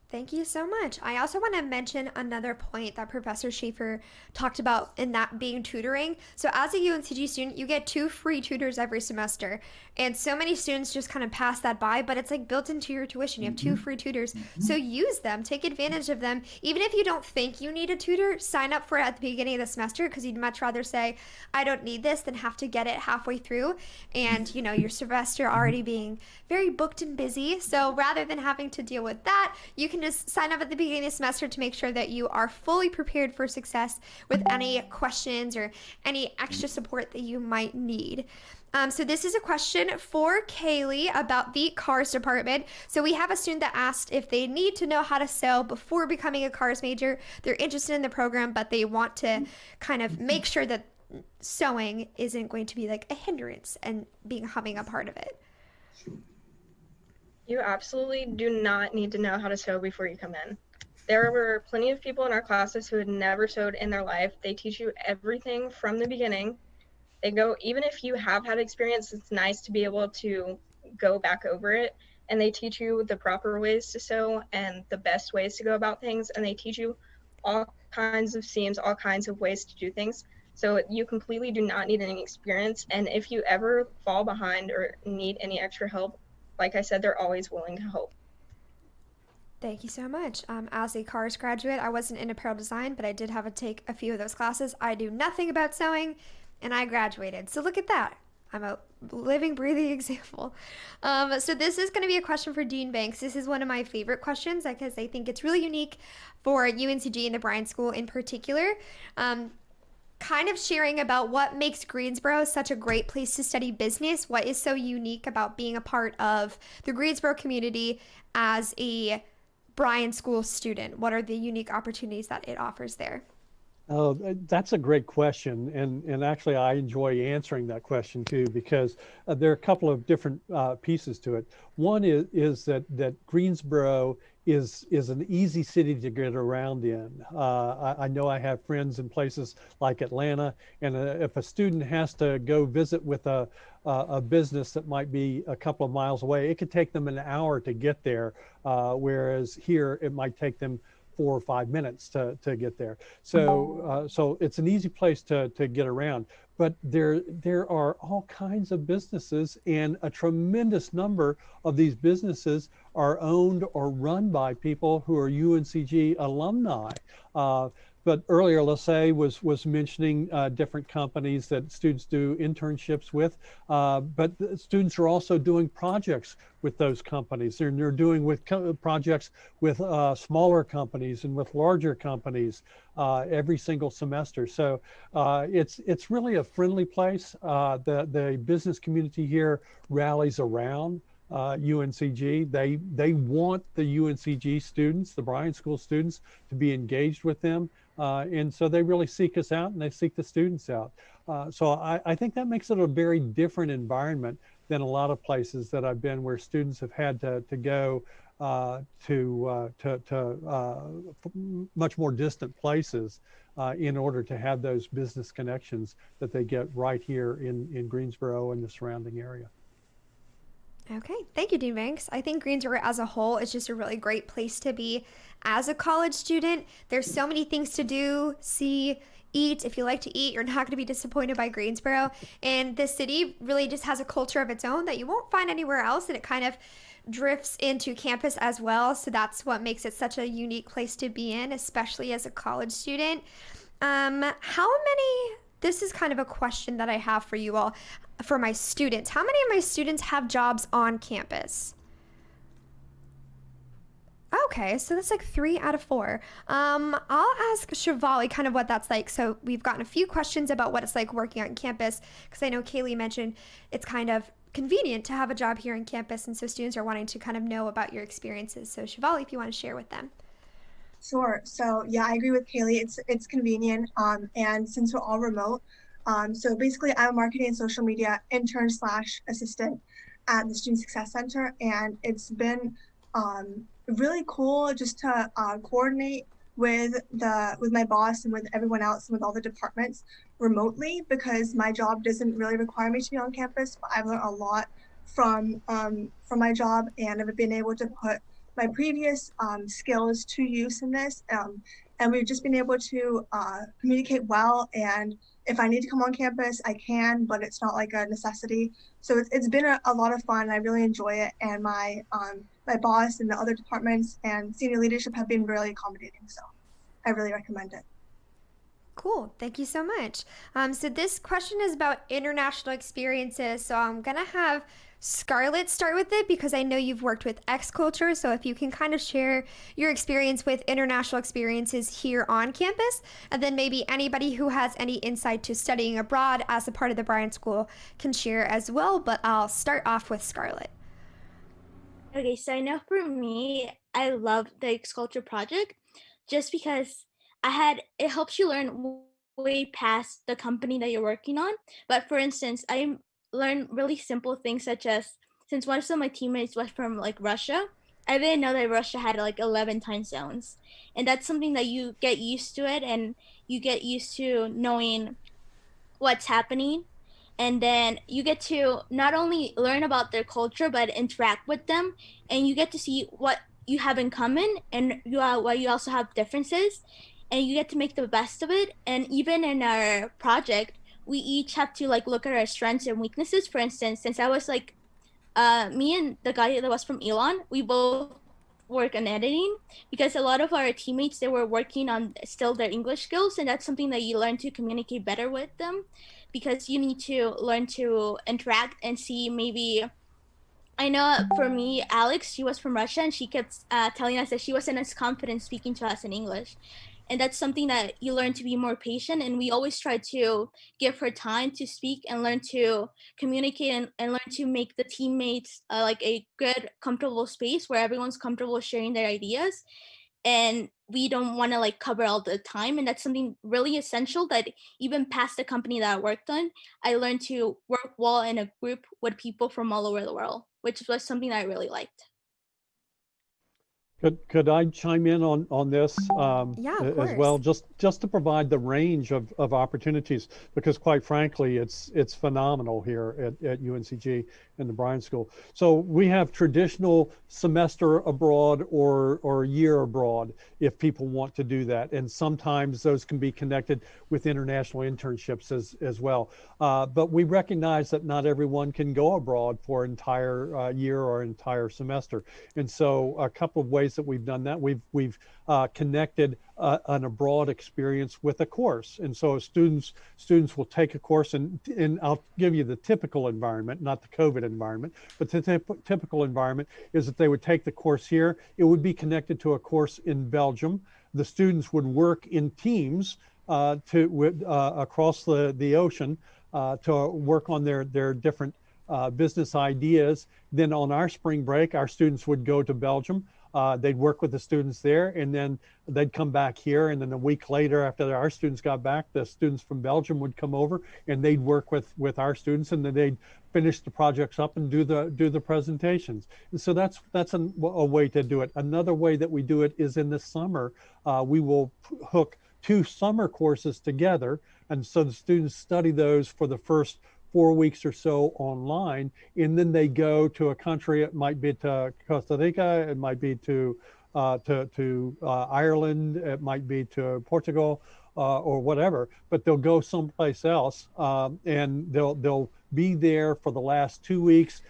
Thank you so much. I also want to mention another point that Professor Schaefer talked about, in that being tutoring. So as a UNCG student, you get 2 free tutors every semester. And so many students just kind of pass that by, but it's like built into your tuition. You have 2 free tutors. So use them, take advantage of them. Even if you don't think you need a tutor, sign up for it at the beginning of the semester, because you'd much rather say, I don't need this, than have to get it halfway through. And, you know, your semester already being very booked and busy. So rather than having to deal with that, you can just sign up at the beginning of the semester to make sure that you are fully prepared for success with any questions or any extra support that you might need. So this is a question for Kaylee about the cars department. So we have a student that asked if they need to know how to sew before becoming a cars major. They're interested in the program, but they want to kind of make sure that sewing isn't going to be like a hindrance and becoming a part of it. You absolutely do not need to know how to sew before you come in. There were plenty of people in our classes who had never sewed in their life. They teach you everything from the beginning. Even if you have had experience, it's nice to be able to go back over it. And they teach you the proper ways to sew and the best ways to go about things. And they teach you all kinds of seams, all kinds of ways to do things. So you completely do not need any experience. And if you ever fall behind or need any extra help, like I said, they're always willing to help. Thank you so much. As a cars graduate, I wasn't in apparel design, but I did have to take a few of those classes. I do nothing about sewing, and I graduated. So look at that. I'm a living, breathing example. So this is going to be a question for Dean Banks. This is one of my favorite questions because I think it's really unique for UNCG and the Bryan School in particular. Kind of sharing about what makes Greensboro such a great place to study business. What is so unique about being a part of the Greensboro community as a Bryan School student? What are the unique opportunities that it offers there? Oh, that's a great question. And actually, I enjoy answering that question too, because there are a couple of different pieces to it. One is that Greensboro is an easy city to get around in. I know I have friends in places like Atlanta, and if a student has to go visit with a business that might be a couple of miles away, it could take them an hour to get there, whereas here it might take them 4 or 5 minutes to get there. So so it's an easy place to get around. But there are all kinds of businesses, and a tremendous number of these businesses are owned or run by people who are UNCG alumni. But earlier, Lasay was mentioning different companies that students do internships with, but the students are also doing projects with those companies. They're doing projects with smaller companies and with larger companies every single semester. So it's really a friendly place. The business community here rallies around UNCG. They want the UNCG students, the Bryan School students, to be engaged with them. And so they really seek us out, and they seek the students out. So I think that makes it a very different environment than a lot of places that I've been, where students have had to go to much more distant places in order to have those business connections that they get right here in Greensboro and the surrounding area. Okay, thank you, Dean Banks. I think Greensboro as a whole is just a really great place to be as a college student. There's so many things to do, see, eat. If you like to eat, you're not going to be disappointed by Greensboro. And the city really just has a culture of its own that you won't find anywhere else, and it kind of drifts into campus as well. So that's what makes it such a unique place to be in, especially as a college student. This is kind of a question that I have for you all, for my students. How many of my students have jobs on campus? Okay, so that's like 3 out of 4. I'll ask Shivali kind of what that's like. So we've gotten a few questions about what it's like working on campus, because I know Kaylee mentioned it's kind of convenient to have a job here on campus, and so students are wanting to kind of know about your experiences. So Shivali, if you want to share with them. Sure. So yeah, I agree with Kaylee. It's convenient. And since we're all remote, so basically I'm a marketing and social media intern / assistant at the Student Success Center, and it's been really cool just to coordinate with my boss and with everyone else and with all the departments remotely, because my job doesn't really require me to be on campus, but I've learned a lot from my job, and I've been able to put my previous skills to use in this. And we've just been able to communicate well. And if I need to come on campus, I can, but it's not like a necessity. So it's been a lot of fun. I really enjoy it. And my boss and the other departments and senior leadership have been really accommodating. So I really recommend it. Cool. Thank you so much. So this question is about international experiences. So I'm going to have Scarlett start with it because I know you've worked with X Culture. So if you can kind of share your experience with international experiences here on campus, and then maybe anybody who has any insight to studying abroad as a part of the Bryan School can share as well. But I'll start off with Scarlett. Okay, so I know for me, I love the X Culture project just because it helps you learn way past the company that you're working on. But for instance, I learned really simple things such as, since one of my teammates was from like Russia, I didn't know that Russia had like 11 time zones. And that's something that you get used to it, and you get used to knowing what's happening. And then you get to not only learn about their culture but interact with them, and you get to see what you have in common and what you also have differences, and you get to make the best of it. And even in our project, we each have to like look at our strengths and weaknesses. For instance, since I was like me and the guy that was from Elon, we both work on editing because a lot of our teammates, they were working on still their English skills, and that's something that you learn to communicate better with them, because you need to learn to interact and see. Maybe I know for me, Alex, she was from Russia, and she kept telling us that she wasn't as confident speaking to us in English. And that's something that you learn to be more patient. And we always try to give her time to speak and learn to communicate, and learn to make the teammates like a good, comfortable space where everyone's comfortable sharing their ideas. And we don't want to like cover all the time. And that's something really essential that even past the company that I worked on, I learned to work well in a group with people from all over the world, which was something that I really liked. Could I chime in on this Yeah, of as well, course. just to provide the range of opportunities, because quite frankly, it's phenomenal here at UNCG and the Bryan School. So we have traditional semester abroad or year abroad if people want to do that, and sometimes those can be connected with international internships as well. But we recognize that not everyone can go abroad for an entire year or entire semester, and so a couple of ways that we've done that. We've connected an abroad experience with a course, and so students will take a course, and I'll give you the typical environment, not the COVID environment, but the typical environment is that they would take the course here. It would be connected to a course in Belgium. The students would work in teams across the ocean to work on their different business ideas. Then on our spring break, our students would go to Belgium. They'd work with the students there, and then they'd come back here. And then a week later, after our students got back, the students from Belgium would come over, and they'd work with our students, and then they'd finish the projects up and do the presentations. And so that's a way to do it. Another way that we do it is in the summer. We will hook 2 summer courses together, and so the students study those for the first 4 weeks or so online, and then they go to a country. It might be to Costa Rica, it might be to Ireland, it might be to Portugal, or whatever. But they'll go someplace else, and they'll be there for the last 2 weeks,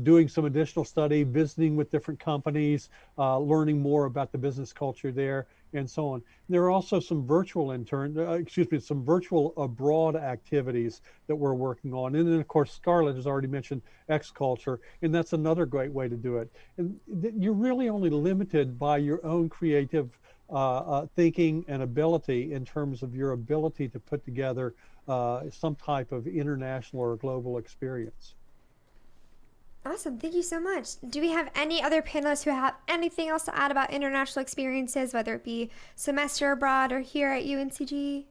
doing some additional study, visiting with different companies, learning more about the business culture there, and so on. There are also some some virtual abroad activities that we're working on. And then of course, Scarlett has already mentioned X Culture, and that's another great way to do it. And you're really only limited by your own creative thinking and ability in terms of your ability to put together some type of international or global experience. Awesome. Thank you so much. Do we have any other panelists who have anything else to add about international experiences, whether it be semester abroad or here at UNCG?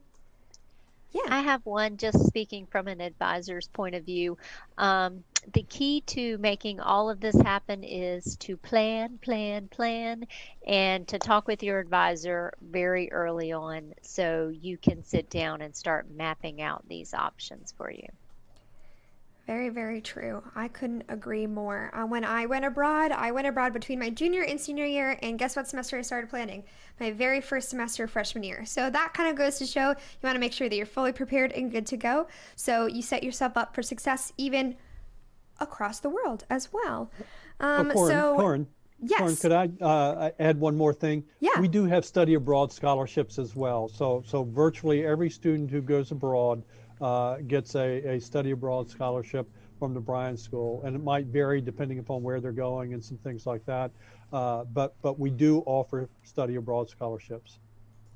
Yeah. I have one, just speaking from an advisor's point of view. The key to making all of this happen is to plan, and to talk with your advisor very early on so you can sit down and start mapping out these options for you. Very, very true. I couldn't agree more. When I went abroad between my junior and senior year, and guess what semester I started planning? My very first semester freshman year. So that kind of goes to show you want to make sure that you're fully prepared and good to go. So you set yourself up for success even across the world as well. Corin, yes. could I add one more thing? Yeah. We do have study abroad scholarships as well. So virtually every student who goes abroad gets a study abroad scholarship from the Bryan School, and it might vary depending upon where they're going and some things like that. But we do offer study abroad scholarships.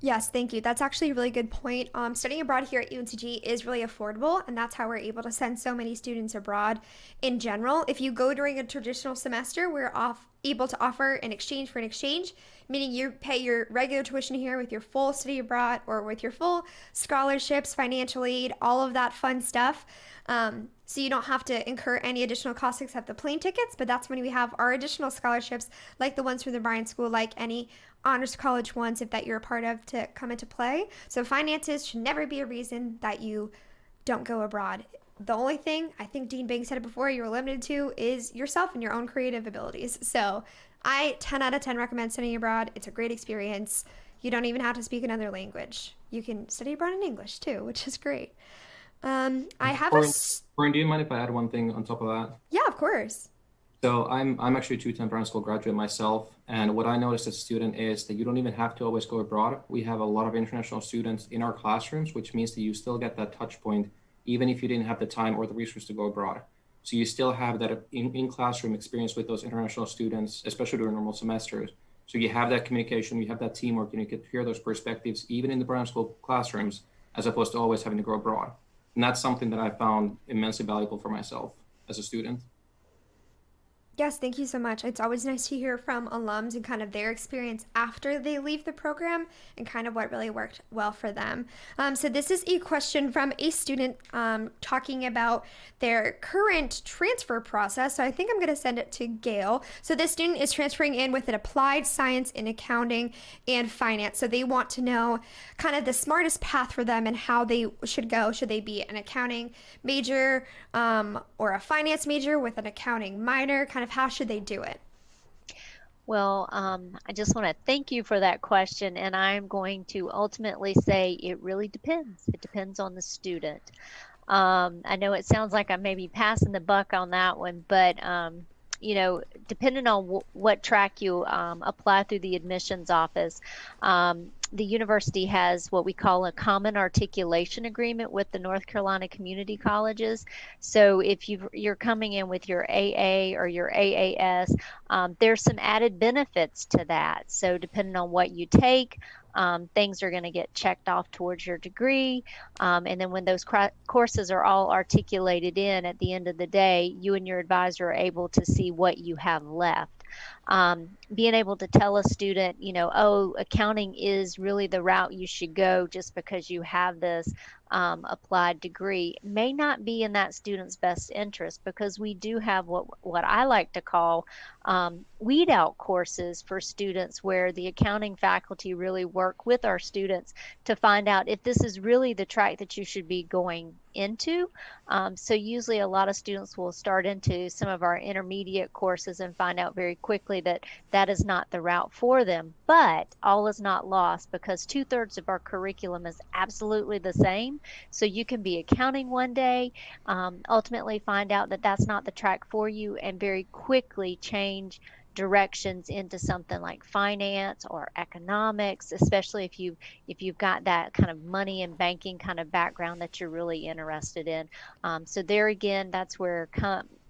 Yes, thank you. That's actually a really good point. Studying abroad here at UNCG is really affordable, and that's how we're able to send so many students abroad in general. If you go during a traditional semester, we're able to offer an exchange for an exchange, meaning you pay your regular tuition here with your full study abroad or with your full scholarships, financial aid, all of that fun stuff. So you don't have to incur any additional costs except the plane tickets, but that's when we have our additional scholarships, like the ones from the Bryan School, like any honors college ones if that you're a part of, to come into play. So finances should never be a reason that you don't go abroad. The only thing, I think Dean Bing said it before, you're limited to is yourself and your own creative abilities. So I 10 out of 10 recommend studying abroad. It's a great experience. You don't even have to speak another language. You can study abroad in English too, which is great. I have Corin, do you mind if I add one thing on top of that? Yeah, of course. So I'm actually a two-time Bryan School graduate myself, and what I noticed as a student is that you don't even have to always go abroad. We have a lot of international students in our classrooms, which means that you still get that touch point, even if you didn't have the time or the resources to go abroad. So you still have that in-classroom experience with those international students, especially during normal semesters. So you have that communication, you have that teamwork, and you get to hear those perspectives, even in the Bryan School classrooms, as opposed to always having to go abroad. And that's something that I found immensely valuable for myself as a student. Yes, thank you so much. It's always nice to hear from alums and kind of their experience after they leave the program and kind of what really worked well for them. So this is a question from a student talking about their current transfer process. So I think I'm going to send it to Gail. So this student is transferring in with an applied science in accounting and finance. So they want to know kind of the smartest path for them and how they should go. Should they be an accounting major or a finance major with an accounting minor? Kind of how should they do it? Well, I just want to thank you for that question, and I'm going to ultimately say it really depends. It depends on the student. I know it sounds like I may be passing the buck on that one, but you know, depending on what track you apply through the admissions office, the university has what we call a common articulation agreement with the North Carolina community colleges. So if you're coming in with your AA or your AAS, there's some added benefits to that. So depending on what you take, things are going to get checked off towards your degree. And then when those courses are all articulated in at the end of the day, you and your advisor are able to see what you have left. Being able to tell a student, you know, oh, accounting is really the route you should go just because you have this applied degree may not be in that student's best interest, because we do have what I like to call weed out courses for students, where the accounting faculty really work with our students to find out if this is really the track that you should be going into. So usually a lot of students will start into some of our intermediate courses and find out very quickly that that is not the route for them. But all is not lost, because 2/3 of our curriculum is absolutely the same. So you can be accounting one day, ultimately find out that that's not the track for you, and very quickly change directions into something like finance or economics, especially if you've got that kind of money and banking kind of background that you're really interested in. So there again, that's where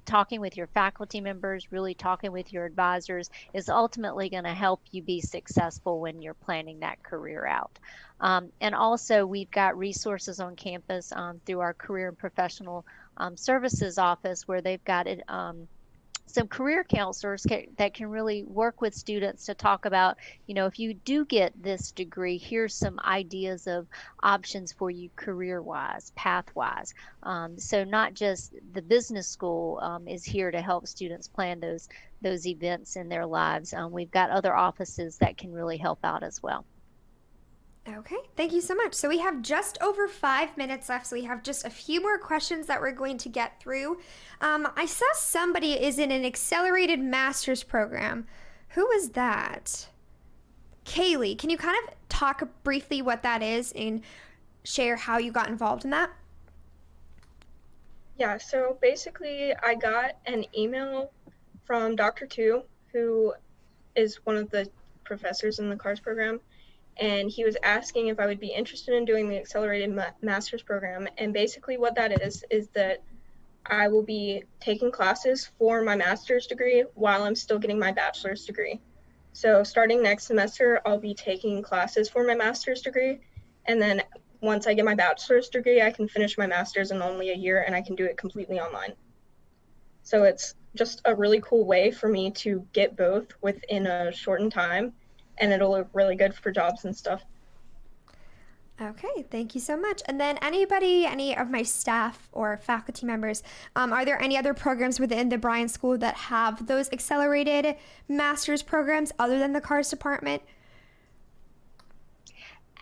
talking with your faculty members, really talking with your advisors, is ultimately going to help you be successful when you're planning that career out. And also, we've got resources on campus through our career and professional services office, where they've got it. Some career counselors that can really work with students to talk about, you know, if you do get this degree, here's some ideas of options for you career-wise, path-wise. So not just the business school is here to help students plan those events in their lives. We've got other offices that can really help out as well. Okay, thank you so much. So we have just over 5 minutes left, so we have just a few more questions that we're going to get through. I saw somebody is in an accelerated master's program. Who is that? Kaylee, can you kind of talk briefly what that is and share how you got involved in that? Yeah, so basically I got an email from Dr. Tu, who is one of the professors in the CARS program, and he was asking if I would be interested in doing the accelerated master's program. And basically what that is that I will be taking classes for my master's degree while I'm still getting my bachelor's degree. So starting next semester, I'll be taking classes for my master's degree, and then once I get my bachelor's degree, I can finish my master's in only a year, and I can do it completely online. So it's just a really cool way for me to get both within a shortened time, and it'll look really good for jobs and stuff. Okay, thank you so much. And then any of my staff or faculty members, are there any other programs within the Bryan School that have those accelerated master's programs other than the CARS department?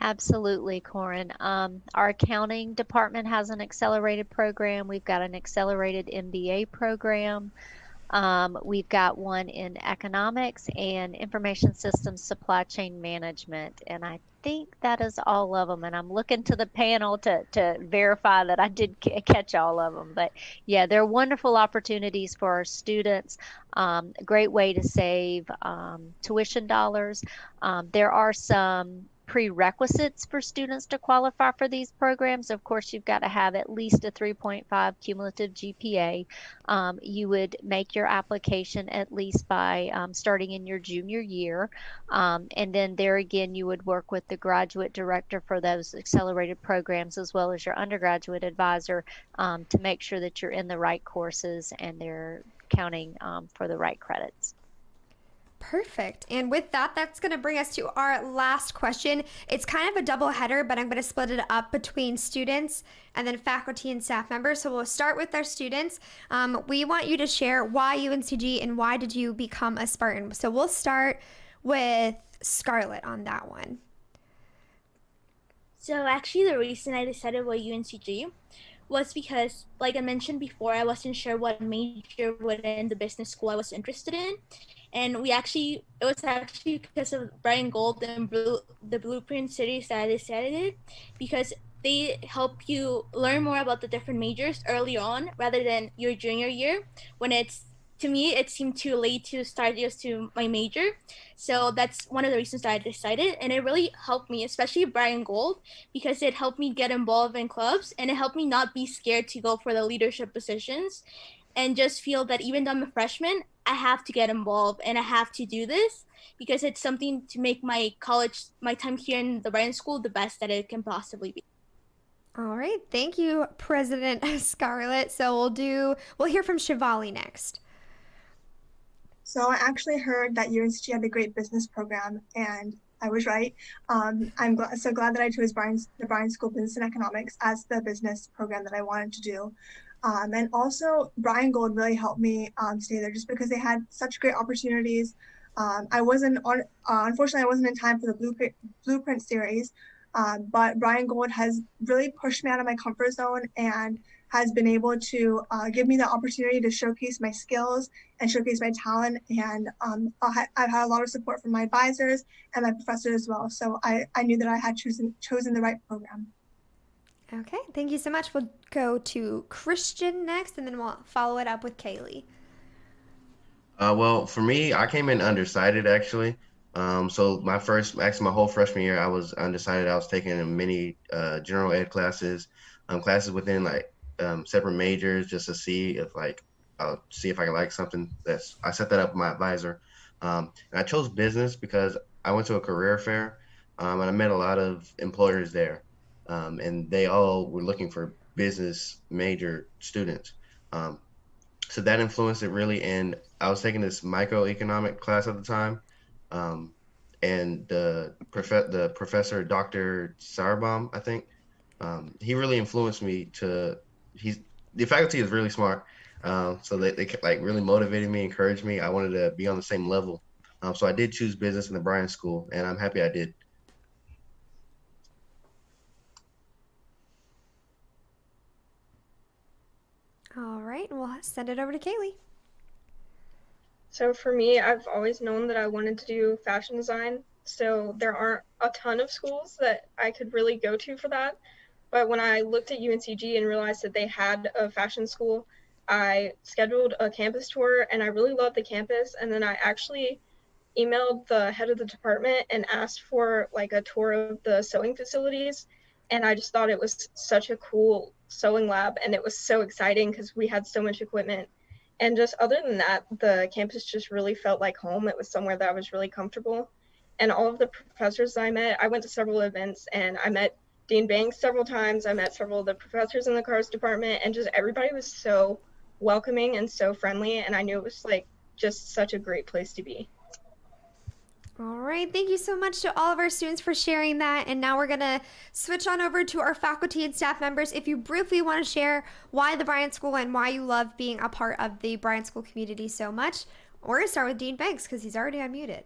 Absolutely, Corin. Our accounting department has an accelerated program. We've got an accelerated MBA program. We've got one in economics and information systems supply chain management. And I think that is all of them. And I'm looking to the panel to verify that I did catch all of them. But yeah, they're wonderful opportunities for our students. A great way to save tuition dollars. There are some prerequisites for students to qualify for these programs. Of course, you've got to have at least a 3.5 cumulative GPA. You would make your application at least by starting in your junior year. And then there again, you would work with the graduate director for those accelerated programs as well as your undergraduate advisor to make sure that you're in the right courses and they're counting for the right credits. Perfect. And with that, that's going to bring us to our last question. It's kind of a double header, but I'm going to split it up between students and then faculty and staff members. So we'll start with our students. We want you to share why UNCG and why did you become a Spartan. So we'll start with Scarlett on that one. So actually the reason I decided with UNCG was because, like I mentioned before, I wasn't sure what major within the business school I was interested in. And it was actually because of Bryan Gold and the Blueprint series that I decided, because they help you learn more about the different majors early on rather than your junior year when to me, it seemed too late to start just to my major. So that's one of the reasons that I decided. And it really helped me, especially Bryan Gold, because it helped me get involved in clubs and it helped me not be scared to go for the leadership positions and just feel that even though I'm a freshman, I have to get involved and I have to do this because it's something to make my time here in the Bryan School the best that it can possibly be. All right. Thank you, President Scarlett. So we'll hear from Shivali next. So I actually heard that UNCG had a great business program, and I was right. I'm so glad that I chose the Bryan School Business and Economics as the business program that I wanted to do. And also, Bryan Gold really helped me stay there just because they had such great opportunities. Unfortunately, I wasn't in time for the Blueprint series, but Bryan Gold has really pushed me out of my comfort zone and has been able to give me the opportunity to showcase my skills and showcase my talent. And I've had a lot of support from my advisors and my professors as well. So I knew that I had chosen the right program. Okay, thank you so much. We'll go to Christian next, and then we'll follow it up with Kaylee. Well, for me, I came in undecided actually. So my whole freshman year, I was undecided. I was taking many general ed classes, classes within separate majors just to see if I'll see if I can like something. I set that up with my advisor. And I chose business because I went to a career fair and I met a lot of employers there. And they all were looking for business major students. So that influenced it really. And I was taking this microeconomic class at the time. And the professor, Dr. Sarbaum, I think, he really influenced me the faculty is really smart. So they really motivated me, encouraged me. I wanted to be on the same level. So I did choose business in the Bryan School, and I'm happy I did. right, we'll send it over to Kaylee. So for me, I've always known that I wanted to do fashion design. So there aren't a ton of schools that I could really go to for that. But when I looked at UNCG and realized that they had a fashion school, I scheduled a campus tour and I really loved the campus. And then I actually emailed the head of the department and asked for like a tour of the sewing facilities. And I just thought it was such a cool sewing lab and it was so exciting because we had so much equipment. And just other than that, the campus just really felt like home. It was somewhere that I was really comfortable. And all of the professors I met, I went to several events and I met Dean Banks several times. I met several of the professors in the cars department and just everybody was so welcoming and so friendly. And I knew it was like just such a great place to be. All right, thank you so much to all of our students for sharing that. And now we're gonna switch on over to our faculty and staff members. If you briefly want to share why the Bryan School and why you love being a part of the Bryan School community so much, we're gonna start with Dean Banks because he's already unmuted.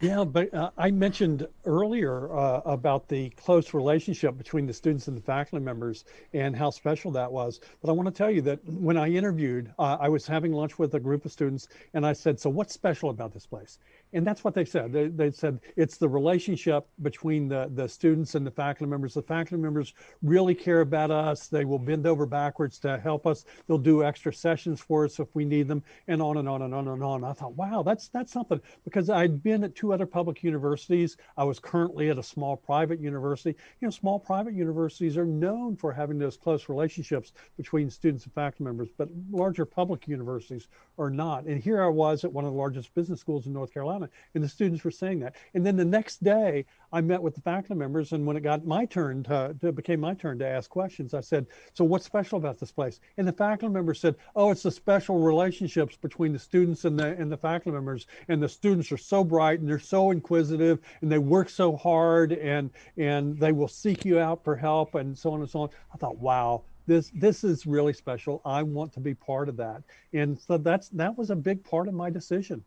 Yeah, but I mentioned earlier about the close relationship between the students and the faculty members and how special that was. But I want to tell you that when I interviewed, I was having lunch with a group of students and I said, so what's special about this place? And that's what they said. They said it's the relationship between the students and the faculty members. The faculty members really care about us. They will bend over backwards to help us. They'll do extra sessions for us if we need them, and on and on and on and on. I thought, wow, that's something, because I'd been at 2 other public universities. I was currently at a small private university. You know, small private universities are known for having those close relationships between students and faculty members, but larger public universities are not. And here I was at one of the largest business schools in North Carolina, and the students were saying that. And then the next day, I met with the faculty members, and when it got my turn became my turn to ask questions, I said, so what's special about this place? And the faculty members said, oh, it's the special relationships between the students and the faculty members. And the students are so bright and they're so inquisitive and they work so hard and they will seek you out for help and so on and so on. I thought, wow, this is really special. I want to be part of that. And so that was a big part of my decision.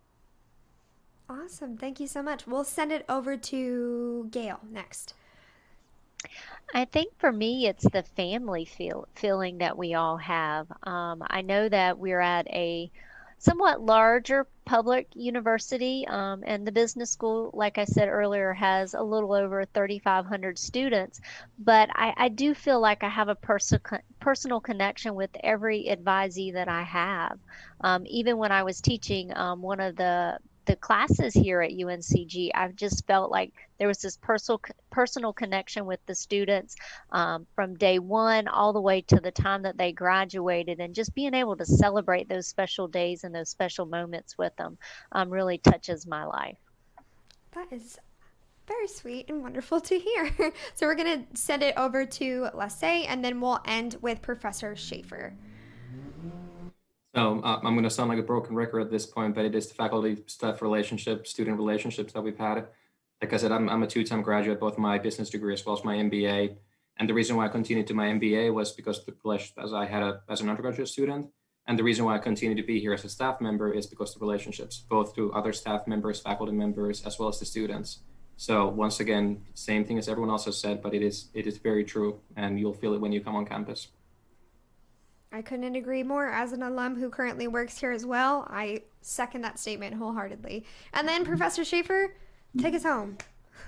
Awesome. Thank you so much. We'll send it over to Gail next. I think for me, it's the family feeling that we all have. I know that we're at a somewhat larger public university, and the business school, like I said earlier, has a little over 3,500 students. But I do feel like I have a personal connection with every advisee that I have. Even when I was teaching one of the classes here at UNCG, I've just felt like there was this personal connection with the students from day one all the way to the time that they graduated, and just being able to celebrate those special days and those special moments with them really touches my life. That is very sweet and wonderful to hear. So we're going to send it over to Lasse, and then we'll end with Professor Schaefer. So I'm going to sound like a broken record at this point, but it is the faculty staff relationships, student relationships that we've had. Like I said, I'm a 2-time graduate, both my business degree as well as my MBA. And the reason why I continued to my MBA was because of the relationship as I had as an undergraduate student. And the reason why I continue to be here as a staff member is because of the relationships, both to other staff members, faculty members, as well as the students. So once again, same thing as everyone else has said, but it is very true, and you'll feel it when you come on campus. I couldn't agree more. As an alum who currently works here as well, I second that statement wholeheartedly. And then Professor Schaefer, take us home.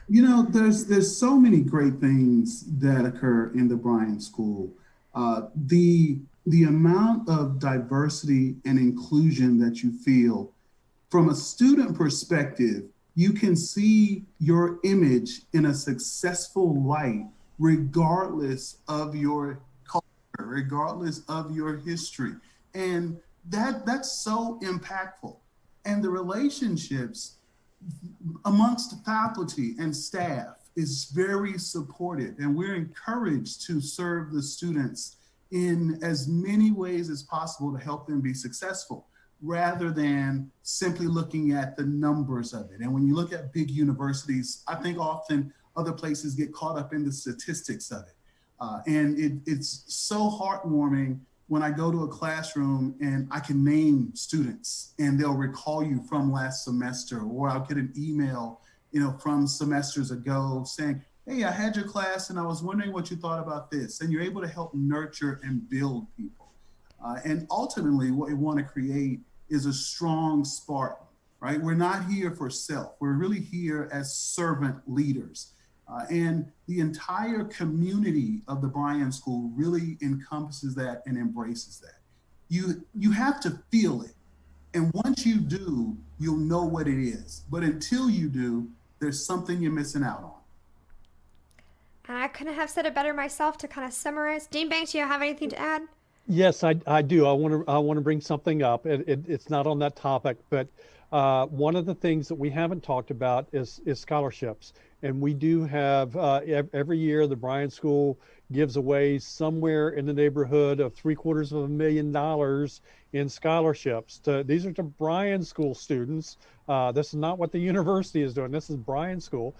You know, there's so many great things that occur in the Bryan School. The amount of diversity and inclusion that you feel from a student perspective, you can see your image in a successful light, regardless of your regardless of your history. And that's so impactful. And the relationships amongst faculty and staff is very supportive. And we're encouraged to serve the students in as many ways as possible to help them be successful, rather than simply looking at the numbers of it. And when you look at big universities, I think often other places get caught up in the statistics of it. And it's so heartwarming when I go to a classroom and I can name students and they'll recall you from last semester, or I'll get an email, from semesters ago saying, hey, I had your class and I was wondering what you thought about this. And you're able to help nurture and build people. And ultimately, what we want to create is a strong spark, right? We're not here for self. We're really here as servant leaders. And the entire community of the Bryan School really encompasses that and embraces that. You have to feel it. And once you do, you'll know what it is. But until you do, there's something you're missing out on. And I couldn't have said it better myself to kind of summarize. Dean Banks, do you have anything to add? Yes, I do. I want to bring something up. It's not on that topic, but one of the things that we haven't talked about is scholarships. And we do have every year the Bryan School gives away somewhere in the neighborhood of $750,000 in scholarships. These are to Bryan School students. This is not what the university is doing. This is Bryan School.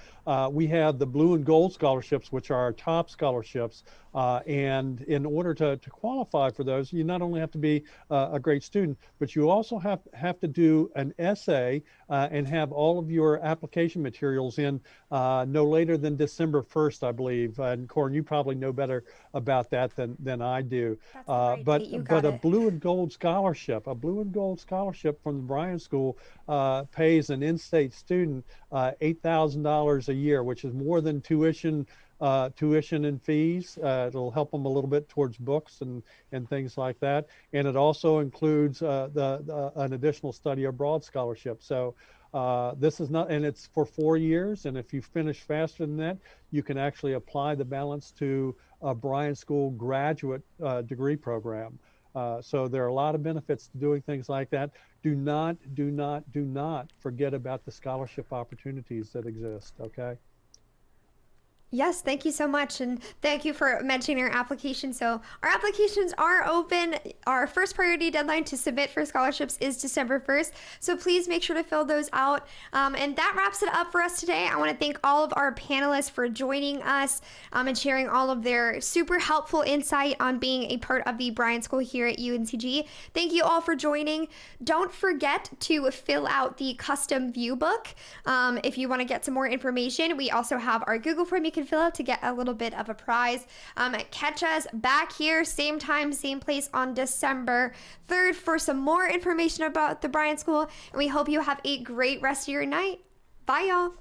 We have the blue and gold scholarships, which are our top scholarships. And in order to qualify for those, you not only have to be a great student, but you also have to do an essay and have all of your application materials in no later than December 1st, I believe. And Corin, you probably know better about that than I do. But a blue and gold scholarship from the Bryan School pays an in-state student $8,000 a year, which is more than tuition and fees. It'll help them a little bit towards books and things like that. And it also includes an additional study abroad scholarship. So this is not, and it's for 4 years. And if you finish faster than that, you can actually apply the balance to a Bryan School graduate degree program. So there are a lot of benefits to doing things like that. Do not forget about the scholarship opportunities that exist, okay? Yes, thank you so much. And thank you for mentioning our application. So our applications are open. Our first priority deadline to submit for scholarships is December 1st. So please make sure to fill those out. And that wraps it up for us today. I want to thank all of our panelists for joining us and sharing all of their super helpful insight on being a part of the Bryan School here at UNCG. Thank you all for joining. Don't forget to fill out the custom view book. If you want to get some more information, we also have our Google form you can fill out to get a little bit of a prize. Catch us back here, same time, same place on December 3rd for some more information about the Bryan School. And we hope you have a great rest of your night. Bye, y'all.